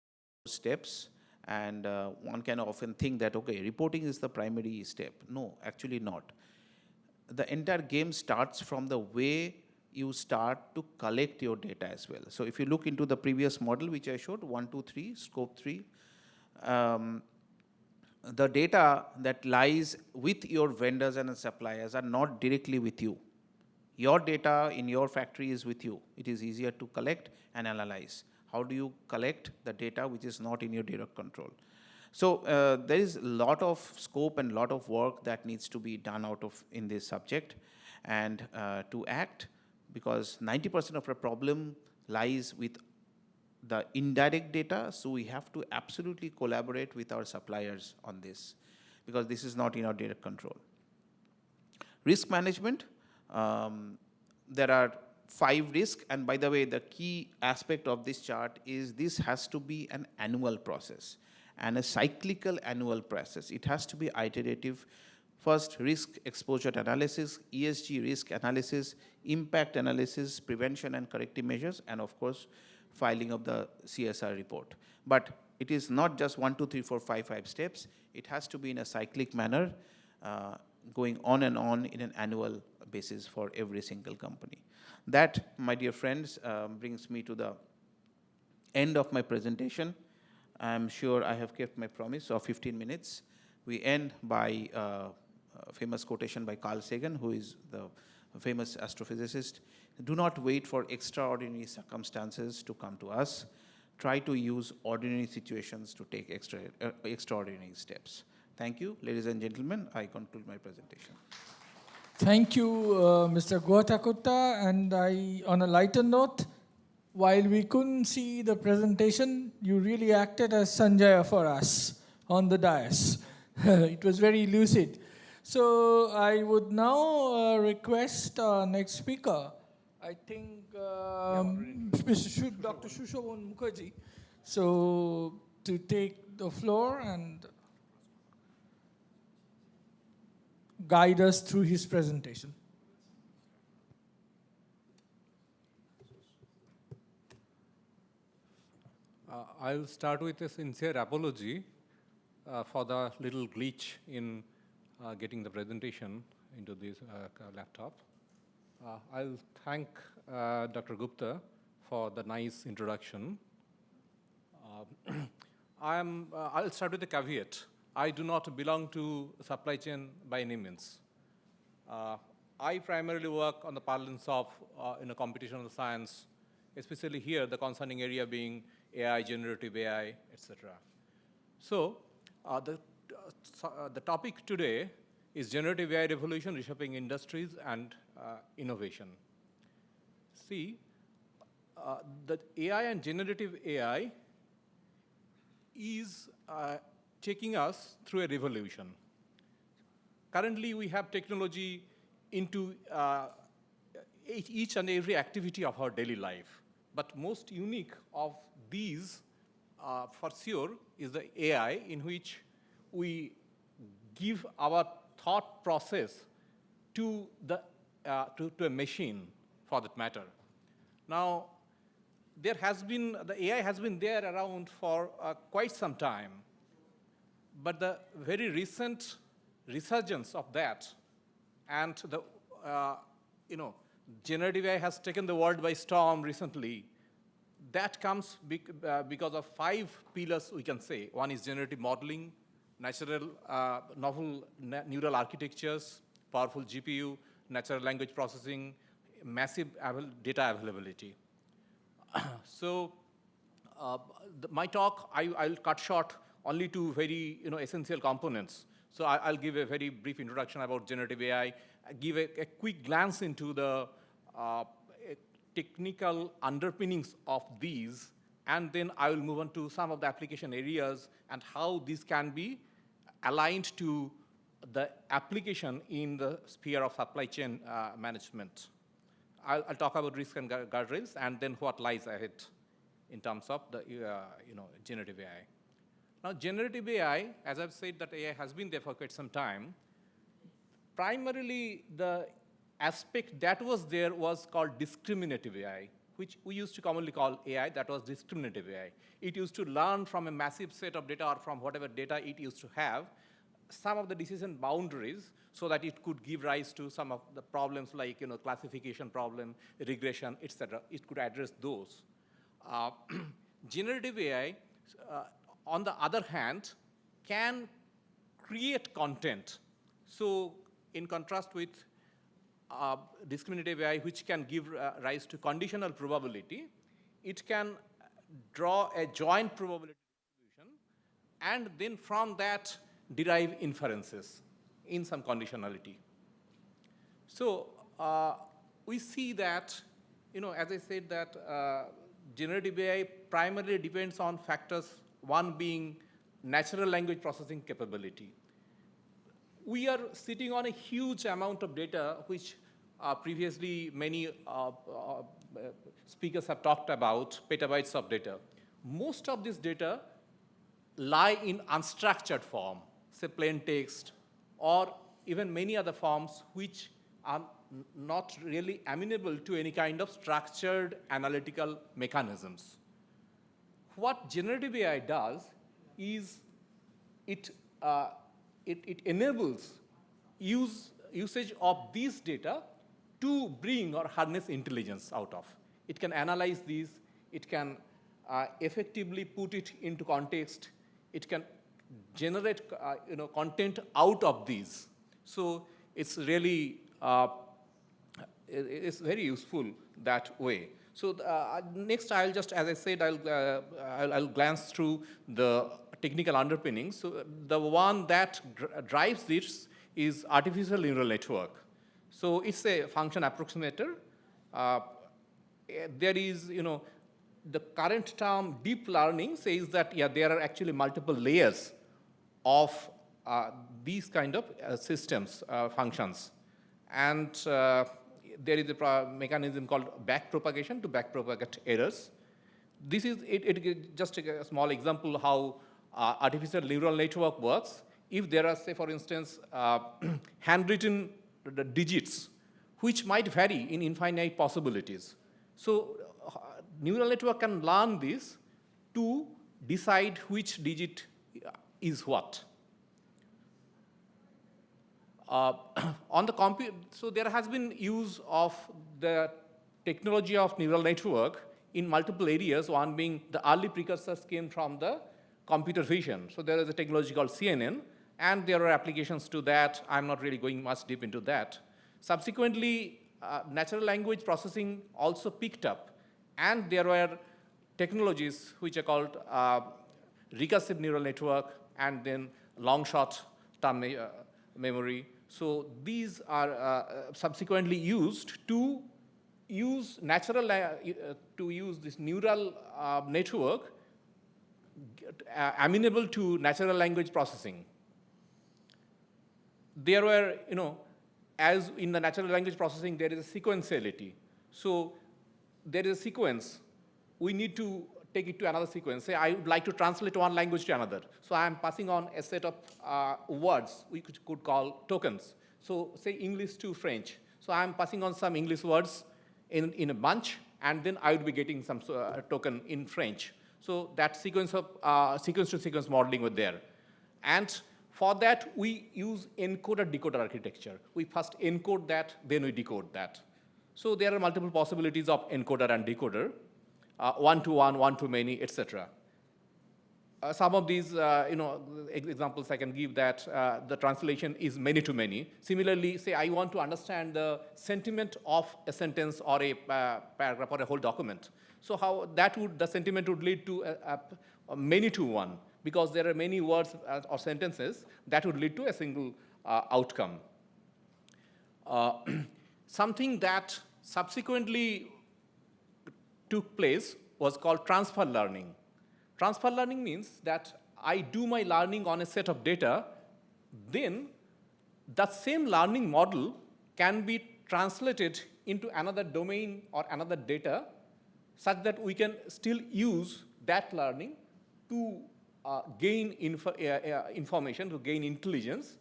steps, and one can often think that, okay, reporting is the primary step. No, actually not. The entire game starts from the way you start to collect your data as well. So if you look into the previous model, which I showed, 1, 2, 3, scope 3, the data that lies with your vendors and suppliers are not directly with you. Your data in your factory is with you. It is easier to collect and analyze. How do you collect the data which is not in your direct control? So there is a lot of scope and a lot of work that needs to be done in this subject, and to act, because 90% of the problem lies with the indirect data, so we have to absolutely collaborate with our suppliers on this, because this is not in our direct control. Risk management, there are 5 risks, and by the way, the key aspect of this chart is this has to be an annual process and a cyclical annual process. It has to be iterative. First, risk exposure analysis, ESG risk analysis, impact analysis, prevention and corrective measures, and of course, filing of the CSR report. But it is not just 1, 2, 3, 4, 5 steps. It has to be in a cyclic manner, going on and on in an annual basis for every single company. That, my dear friends, brings me to the end of my presentation. I'm sure I have kept my promise of 15 minutes. We end by a famous quotation by Carl Sagan, who is the famous astrophysicist. Do not wait for extraordinary circumstances to come to us. Try to use ordinary situations to take extraordinary steps. Thank you, ladies and gentlemen. I conclude my presentation. Thank you, Mr. Goatakutta. And on a lighter note, while we couldn't see the presentation, you really acted as Sanjaya for us on the dais. It was very lucid. So I would now request our next speaker, I think Dr. Shushavan Mukherjee, so to take the floor and guide us through his presentation. I'll start with a sincere apology for the little glitch in getting the presentation into this laptop. I'll thank Dr. Gupta for the nice introduction. I'll start with a caveat. I do not belong to supply chain by any means. I primarily work on the parlance of computational science, especially here, the concerning area being AI, generative AI, etc. So the topic today is generative AI revolution, reshaping industries and innovation. See, the AI and generative AI is taking us through a revolution. Currently, we have technology into each and every activity of our daily life. But most unique of these, for sure, is the AI, in which we give our thought process to a machine, for that matter. Now, the AI has been there around for quite some time, but the very recent resurgence of that and the generative AI has taken the world by storm recently. That comes because of 5 pillars, we can say. One is generative modeling, novel neural architectures, powerful GPU, natural language processing, massive data availability. So my talk, I'll cut short only to very essential components. So I'll give a very brief introduction about generative AI, give a quick glance into the technical underpinnings of these, and then I will move on to some of the application areas and how these can be aligned to the application in the sphere of supply chain management. I'll talk about risk and guardrails, and then what lies ahead in terms of the generative AI. Now, generative AI, as I've said, that AI has been there for quite some time. Primarily, the aspect that was there was called discriminative AI, which we used to commonly call AI. That was discriminative AI. It used to learn from a massive set of data or from whatever data it used to have, some of the decision boundaries, so that it could give rise to some of the problems like classification problem, regression, etc. It could address those. Generative AI, on the other hand, can create content. So in contrast with discriminative AI, which can give rise to conditional probability, it can draw a joint probability distribution, and then from that derive inferences in some conditionality. So we see that, as I said, that generative AI primarily depends on factors, one being natural language processing capability. We are sitting on a huge amount of data, which previously many speakers have talked about, petabytes of data. Most of this data lie in unstructured form, say plain text, or even many other forms which are not really amenable to any kind of structured analytical mechanisms. What generative AI does is it enables usage of these data to bring or harness intelligence out of. It can analyze these, it can effectively put it into context, it can generate content out of these. So it's really it's very useful that way. So next, I'll just, as I said, I'll glance through the technical underpinnings. So the one that drives this is artificial neural network. So it's a function approximator. There is, the current term deep learning says that, there are actually multiple layers of these kind of systems, functions. And there is a mechanism called backpropagation to backpropagate errors. This is just a small example how artificial neural network works. If there are, say, for instance, handwritten digits, which might vary in infinite possibilities. So neural network can learn this to decide which digit is what. On the so there has been use of the technology of neural network in multiple areas, one being the early precursors came from the computer vision. So there is a technology called CNN, and there are applications to that. I'm not really going much deep into that. Subsequently, natural language processing also picked up, and there were technologies which are called recursive neural network and then long-shot term memory. So these are subsequently used to use this neural network amenable to natural language processing. There were, as in the natural language processing, there is a sequentiality. So there is a sequence. We need to take it to another sequence. Say, I would like to translate one language to another. So I am passing on a set of words we could call tokens. So say English to French. So I am passing on some English words in a bunch, and then I would be getting some token in French. So that sequence of sequence-to-sequence modeling was there. And for that, we use encoder-decoder architecture. We first encode that, then we decode that. So there are multiple possibilities of encoder and decoder, one-to-one, one-to-many, etc. Some of these, examples I can give that the translation is many-to-many. Similarly, say I want to understand the sentiment of a sentence or a paragraph or a whole document. So how the sentiment would lead to a many-to-one, because there are many words or sentences that would lead to a single outcome. Something that subsequently took place was called transfer learning. Transfer learning means that I do my learning on a set of data, then that same learning model can be translated into another domain or another data such that we can still use that learning to gain information, to gain intelligence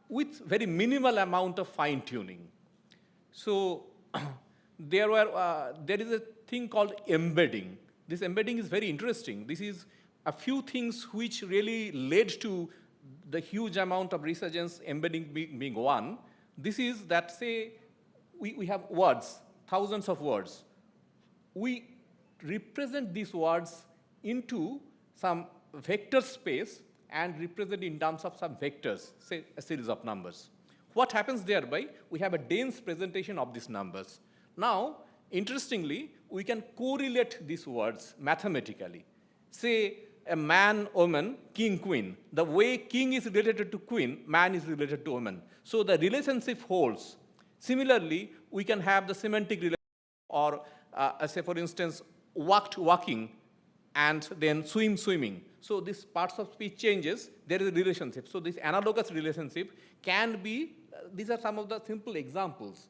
with very minimal amount of fine-tuning. So there is a thing called embedding. This embedding is very interesting. This is a few things which really led to the huge amount of resurgence, embedding being one. This is that, say, we have words, thousands of words. We represent these words into some vector space and represent in terms of some vectors, say a series of numbers. What happens thereby? We have a dense presentation of these numbers. Now, interestingly, we can correlate these words mathematically. Say a man, woman, king, queen. The way king is related to queen, man is related to woman. So the relationship holds. Similarly, we can have the semantic relationship, or say for instance, walked, walking, and then swim, swimming. So these parts of speech changes, there is a relationship. So this analogous relationship can be, these are some of the simple examples.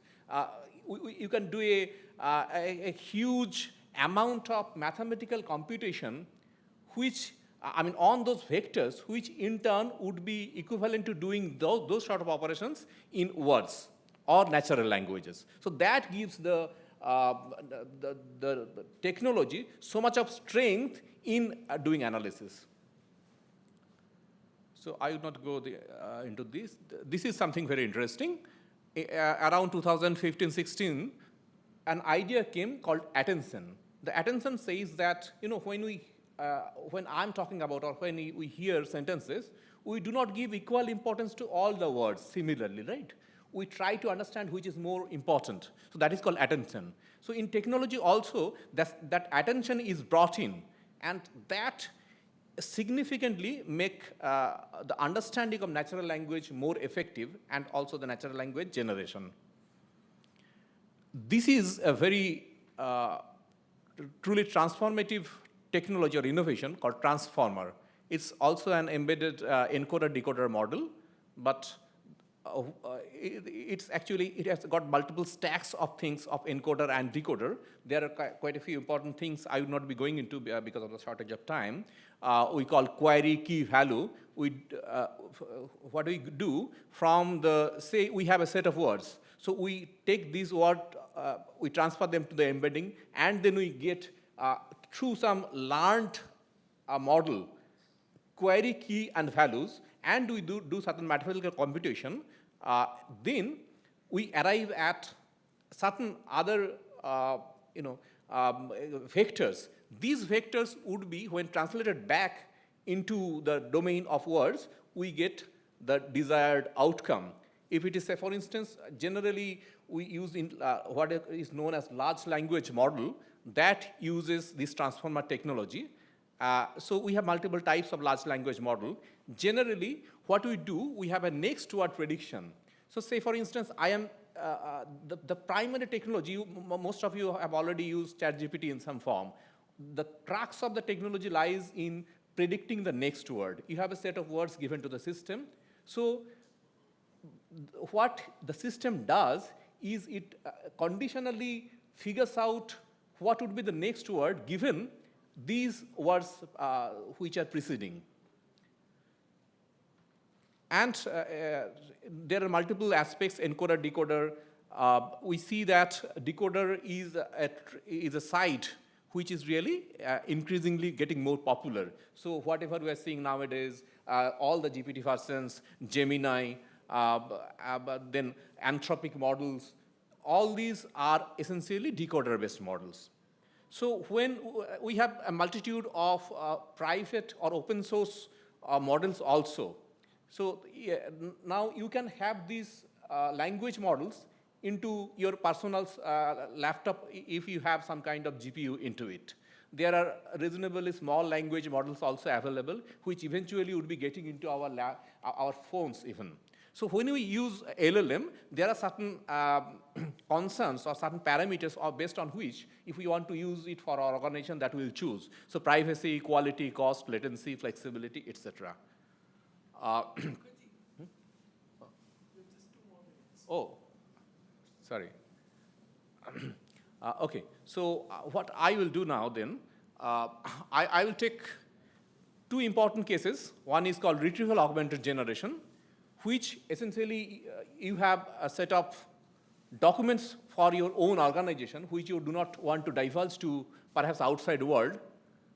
You can do a huge amount of mathematical computation which, on those vectors, which in turn would be equivalent to doing those sort of operations in words or natural languages. So that gives the technology so much of strength in doing analysis. So I would not go into this. This is something very interesting. Around 2015-16, an idea came called attention. The attention says that, when I'm talking about or when we hear sentences, we do not give equal importance to all the words similarly, right? We try to understand which is more important. So that is called attention. So in technology also, that attention is brought in, and that significantly make the understanding of natural language more effective, and also the natural language generation. This is a very truly transformative technology or innovation called transformer. It's also an embedded encoder-decoder model, but it has got multiple stacks of things of encoder and decoder. There are quite a few important things I would not be going into because of the shortage of time. We call query key value. What we do from say we have a set of words. So we take these words, we transfer them to the embedding, and then we get through some learned model, query key and values, and we do certain mathematical computation, then we arrive at certain other vectors. These vectors would be, when translated back into the domain of words, we get the desired outcome. If it is, say, for instance, generally we use what is known as large language model that uses this transformer technology. So we have multiple types of large language model. Generally, what we do, we have a next word prediction. So say, for instance, I am the primary technology, most of you have already used ChatGPT in some form. The crux of the technology lies in predicting the next word. You have a set of words given to the system. So what the system does is it conditionally figures out what would be the next word given these words which are preceding. And there are multiple aspects, encoder, decoder. We see that decoder is a site which is really increasingly getting more popular. So whatever we are seeing nowadays, all the GPT versions, Gemini, then anthropic models, all these are essentially decoder-based models. So when we have a multitude of private or open source models also. So now you can have these language models into your personal laptop if you have some kind of GPU into it. There are reasonably small language models also available, which eventually would be getting into our phones even. So when we use LLM, there are certain concerns or certain parameters based on which, if we want to use it for our organization, that we'll choose. So privacy, quality, cost, latency, flexibility, etc. Oh, sorry. Okay, so what I will do now then, I will take two important cases. One is called retrieval augmented generation, which essentially you have a set of documents for your own organization, which you do not want to divulge to perhaps outside world.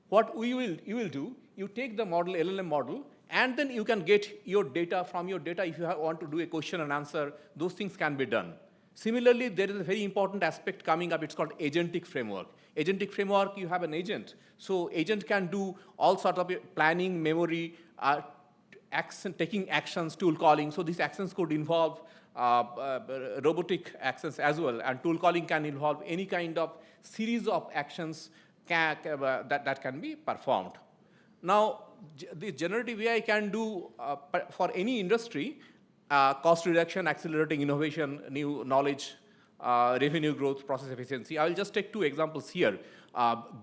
What you will do, you take the model, LLM model, and then you can get your data from your data. If you want to do a question and answer, those things can be done. Similarly, there is a very important aspect coming up. It's called agentic framework. Agentic framework, you have an agent. So agent can do all sort of planning, memory, taking actions, tool calling. So these actions could involve robotic actions as well. And tool calling can involve any kind of series of actions that can be performed. Now, the generative AI can do for any industry, cost reduction, accelerating innovation, new knowledge, revenue growth, process efficiency. I will just take two examples here.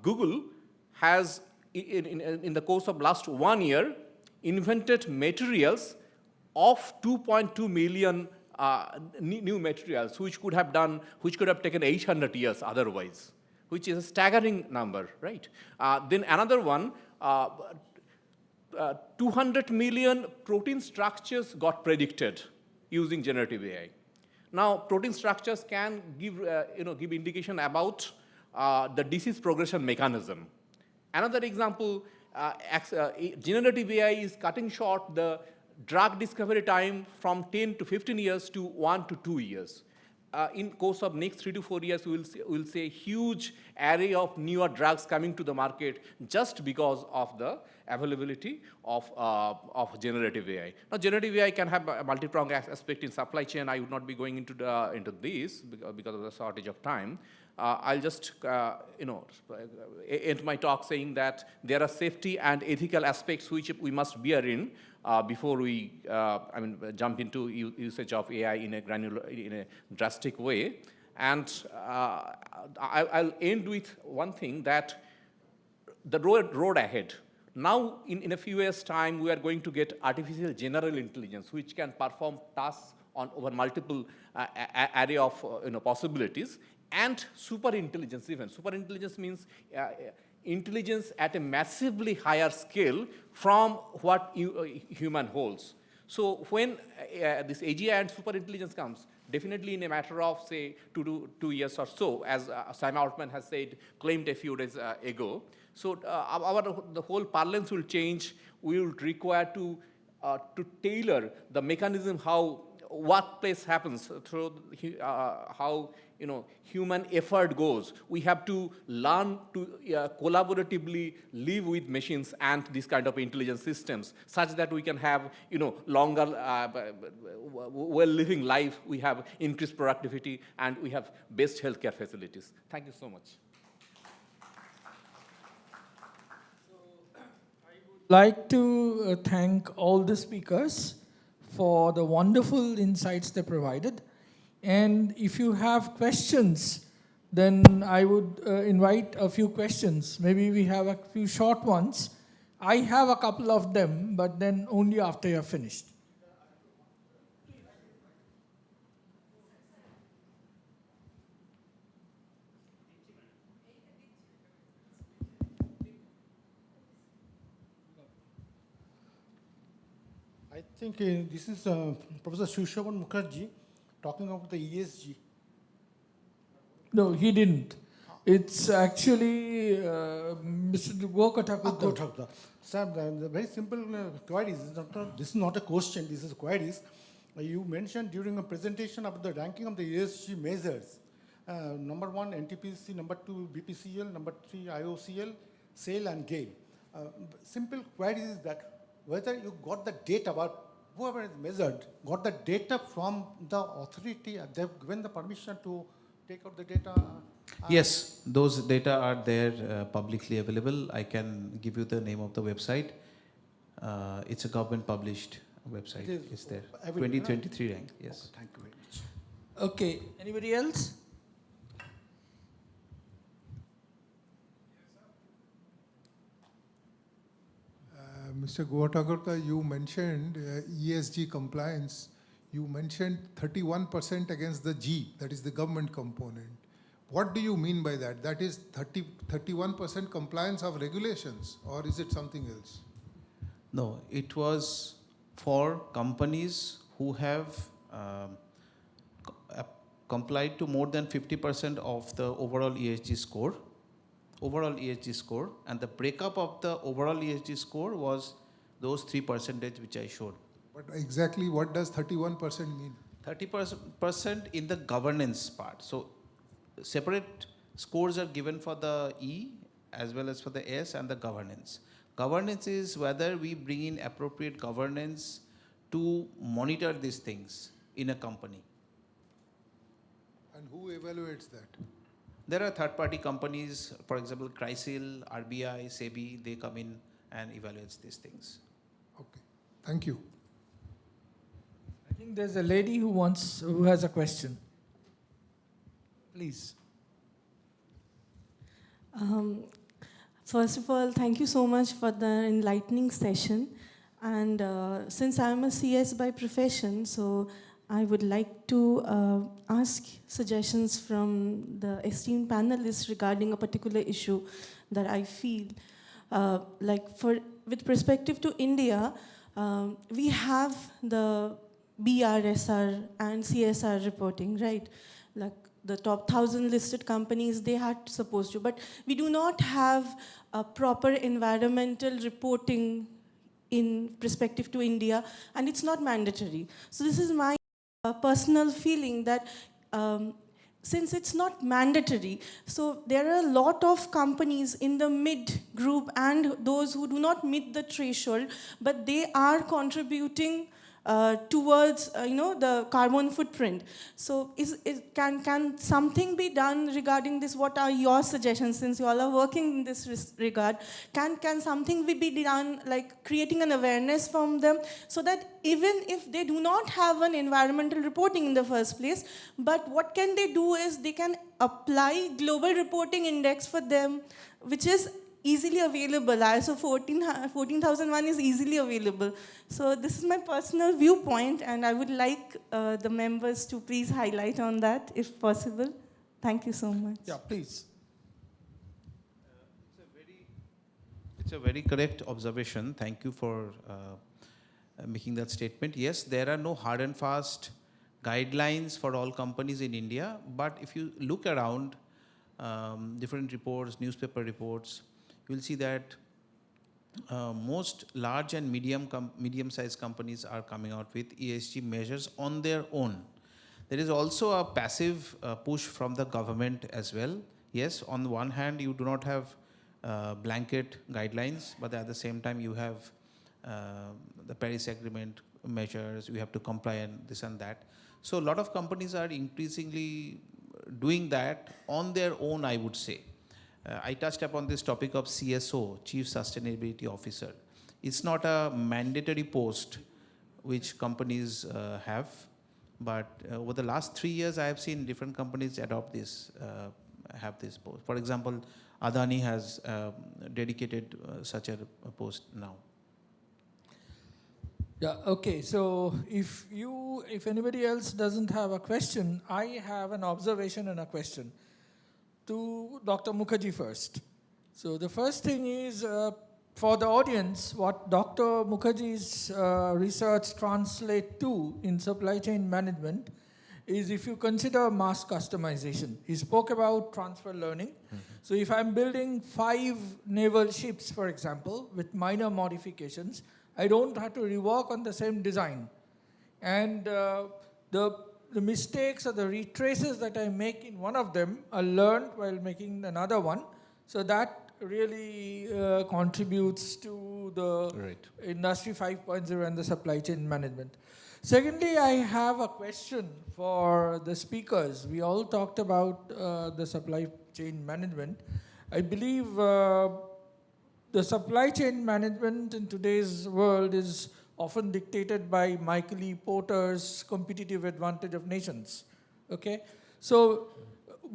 Google has, in the course of last 1 year, invented materials of 2.2 million new materials, which could have taken 800 years otherwise, which is a staggering number, right? Then another one, 200 million protein structures got predicted using generative AI. Now, protein structures can give indication about the disease progression mechanism. Another example, generative AI is cutting short the drug discovery time from 10 to 15 years to 1 to 2 years. In course of next 3 to 4 years, we'll see a huge array of newer drugs coming to the market just because of the availability of generative AI. Now, generative AI can have a multi-pronged aspect in supply chain. I would not be going into this because of the shortage of time. I'll just end my talk saying that there are safety and ethical aspects which we must bear in before we jump into usage of AI in a drastic way. And I'll end with one thing, that the road ahead. Now, in a few years' time, we are going to get artificial general intelligence, which can perform tasks over multiple array of possibilities, and super intelligence even. Super intelligence means intelligence at a massively higher scale from what human holds. So when this AGI and super intelligence comes, definitely in a matter of, say, 2 years or so, as Sam Altman has claimed a few days ago. So the whole parlance will change. We will require to to tailor the mechanism how workplace happens through how human effort goes. We have to learn to collaboratively live with machines and these kind of intelligent systems, such that we can have longer well living life. We have increased productivity and we have best healthcare facilities. Thank you so much. Like to thank all the speakers for the wonderful insights they provided. And if you have questions, then I would invite a few questions. Maybe we have a few short ones. I have a couple of them, but then only after you're finished. I think this is Professor Shushavan Mukherjee talking about the ESG. No, he didn't. It's actually Mr. Gokata. Sir, the very simple queries. This is not a question, this is queries. You mentioned during a presentation about the ranking of the ESG measures. Number 1, NTPC, number 2, BPCL, number 3, IOCL, SAIL and GAIL. Simple query is that whether you got the data, about whoever is measured, got the data from the authority, they've given the permission to take out the data? Yes, those data are there publicly available. I can give you the name of the website. It's a government published website. It's there. 2023 rank, yes. Thank you very much. Okay, anybody else? Mr. Guwatakarta, you mentioned ESG compliance. You mentioned 31% against the G, that is the government component. What do you mean by that? That is 31% compliance of regulations, or is it something else? No, it was for companies who have complied to more than 50% of the overall ESG score. And the breakup of the overall ESG score was those 3% which I showed. But exactly what does 31% mean? 30% in the governance part. So separate scores are given for the E as well as for the S and the governance. Governance is whether we bring in appropriate governance to monitor these things in a company. And who evaluates that? There are third-party companies, for example, CRISIL, RBI, SEBI, they come in and evaluate these things. Okay, thank you. I think there's a lady who has a question. Please. First of all, thank you so much for the enlightening session. And since I'm a CS by profession, so I would like to ask suggestions from the esteemed panelists regarding a particular issue that I feel. With perspective to India, we have the BRSR and CSR reporting, right? Like the top 1,000 listed companies, they had supposed to, but we do not have a proper environmental reporting in perspective to India, and it's not mandatory. So this is my personal feeling that since it's not mandatory, so there are a lot of companies in the mid group and those who do not meet the threshold, but they are contributing towards the carbon footprint. So can something be done regarding this? What are your suggestions, since you all are working in this regard? Can something be done, like creating an awareness from them, so that even if they do not have an environmental reporting in the first place, but what can they do is they can apply global reporting index for them, which is easily available. ISO 14001 is easily available. So this is my personal viewpoint, and I would like the members to please highlight on that if possible. Thank you so much. Yeah, please. It's a very correct observation. Thank you for making that statement. Yes, there are no hard and fast guidelines for all companies in India, but if you look around different reports, newspaper reports, you will see that most large and medium-sized companies are coming out with ESG measures on their own. There is also a passive push from the government as well. Yes, on the one hand, you do not have blanket guidelines, but at the same time, you have the Paris Agreement measures, you have to comply and this and that. So a lot of companies are increasingly doing that on their own, I would say. I touched upon this topic of CSO, Chief Sustainability Officer. It's not a mandatory post which companies have, but over the last 3 years, I have seen different companies adopt this, have this post. For example, Adani has dedicated such a post now. Yeah, okay, so if anybody else doesn't have a question, I have an observation and a question to Dr. Mukherjee first. So the first thing is, for the audience, what Dr. Mukherjee's research translate to in supply chain management is if you consider mass customization. He spoke about transfer learning. So if I'm building 5 naval ships, for example, with minor modifications, I don't have to rework on the same design. And the mistakes or the retraces that I make in one of them are learned while making another one. So that really contributes to the Industry 5.0 and the supply chain management. Secondly, I have a question for the speakers. We all talked about the supply chain management. I believe the supply chain management in today's world is often dictated by Michael E. Porter's competitive advantage of nations. Okay, so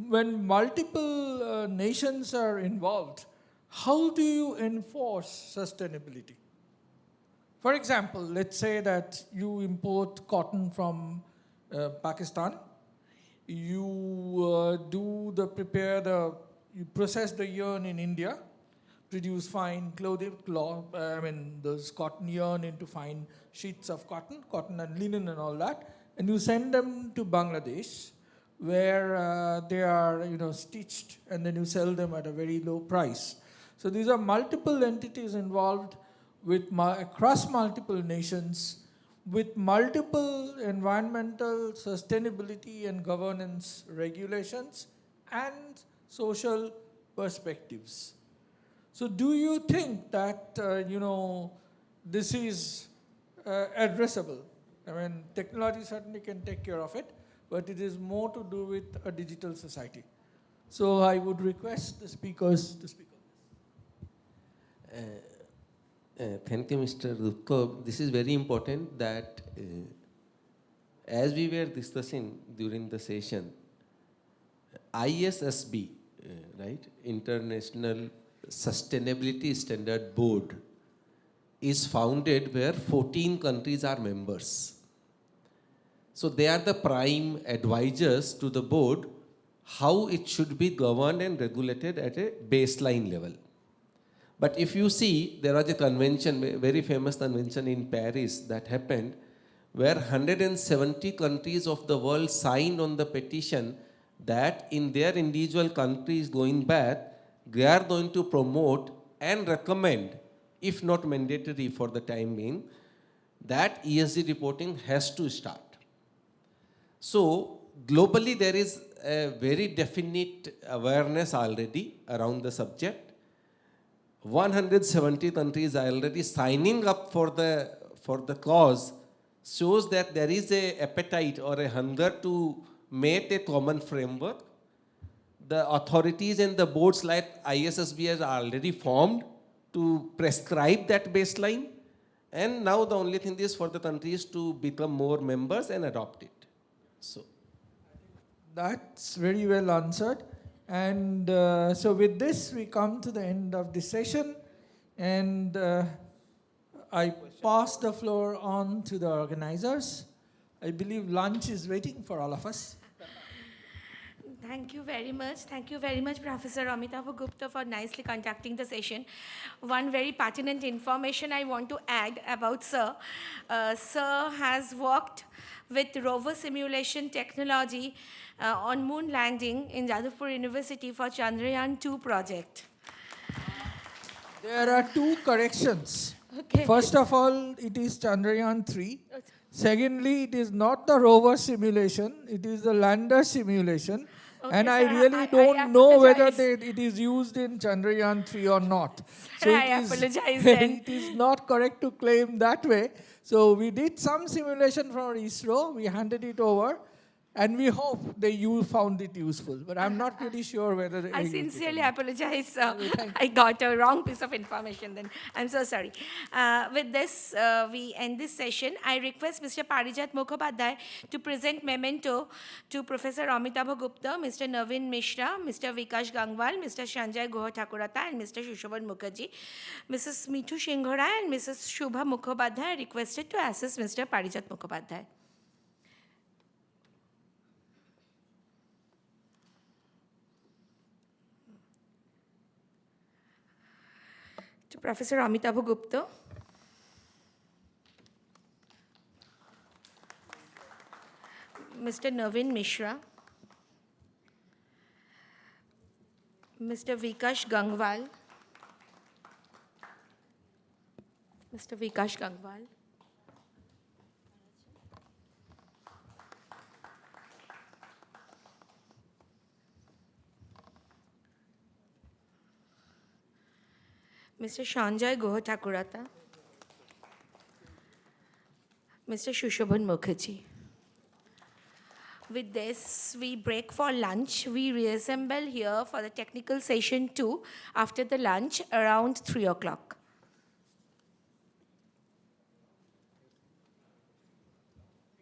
when multiple nations are involved, how do you enforce sustainability? For example, let's say that you import cotton from Pakistan. You you process the yarn in India, produce fine those cotton yarn into fine sheets of cotton and linen and all that, and you send them to Bangladesh, where they are stitched, and then you sell them at a very low price. So these are multiple entities involved across multiple nations with multiple environmental sustainability and governance regulations and social perspectives. So do you think that, this is addressable? I mean, technology certainly can take care of it, but it is more to do with a digital society. So I would request the speakers to speak on this. Thank you, Mr. Dupko. This is very important that as we were discussing during the session, ISSB, right, International Sustainability Standard Board, is founded where 14 countries are members. So they are the prime advisors to the board how it should be governed and regulated at a baseline level. But if you see, there was a convention, a very famous convention in Paris that happened where 170 countries of the world signed on the petition that in their individual countries going back, they are going to promote and recommend, if not mandatory for the time being, that ESG reporting has to start. So globally there is a very definite awareness already around the subject. 170 countries are already signing up for the cause, shows that there is a appetite or a hunger to make a common framework. The authorities and the boards like ISSB are already formed to prescribe that baseline, and now the only thing is for the countries to become more members and adopt it. So that's very well answered. And so with this, we come to the end of the session, and I pass the floor on to the organizers. I believe lunch is waiting for all of us. Thank you very much. Thank you very much, Professor Amitabh Gupta, for nicely conducting the session. One very pertinent information I want to add about Sir. Sir has worked with rover simulation technology on moon landing in Jadavpur University for Chandrayaan-2 project. There are two corrections. Okay. First of all, it is Chandrayaan 3. Secondly, it is not the rover simulation, it is the lander simulation. Okay, And I sir, really I don't know whether apologize. it is used in Chandrayaan 3 or not. Sir, I apologize then. it is not correct to claim that way. So we did some simulation from ISRO, we handed it over, and we hope you found it useful. But I'm not really sure whether I they used it or sincerely not. apologize. thank I got a wrong piece of information then. I'm so sorry. With this, we end this session. I request Mr. Parijat Mukhopadhyay to present memento to Professor Amitabh Gupta, Mr. Navin Mishra, Mr. Vikash Gangwal, Mr. Sanjay Guha-Thakurata, and Mr. Shushovan Mukherjee. Mrs. Mithu Shinghora and Mrs. Shubha Mukhopadhyay are requested to assist Mr. Parijat Mukhopadhyay. To Professor Amitabh Gupta. Mr. Navin Mishra. Mr. Vikash Gangwal. Mr. Vikash Gangwal. Mr. Sanjay Guha-Thakurata. Mr. Shushovan Mukherjee. With this, we break for lunch. We reassemble here for the technical session 2 after the lunch around 3 o'clock.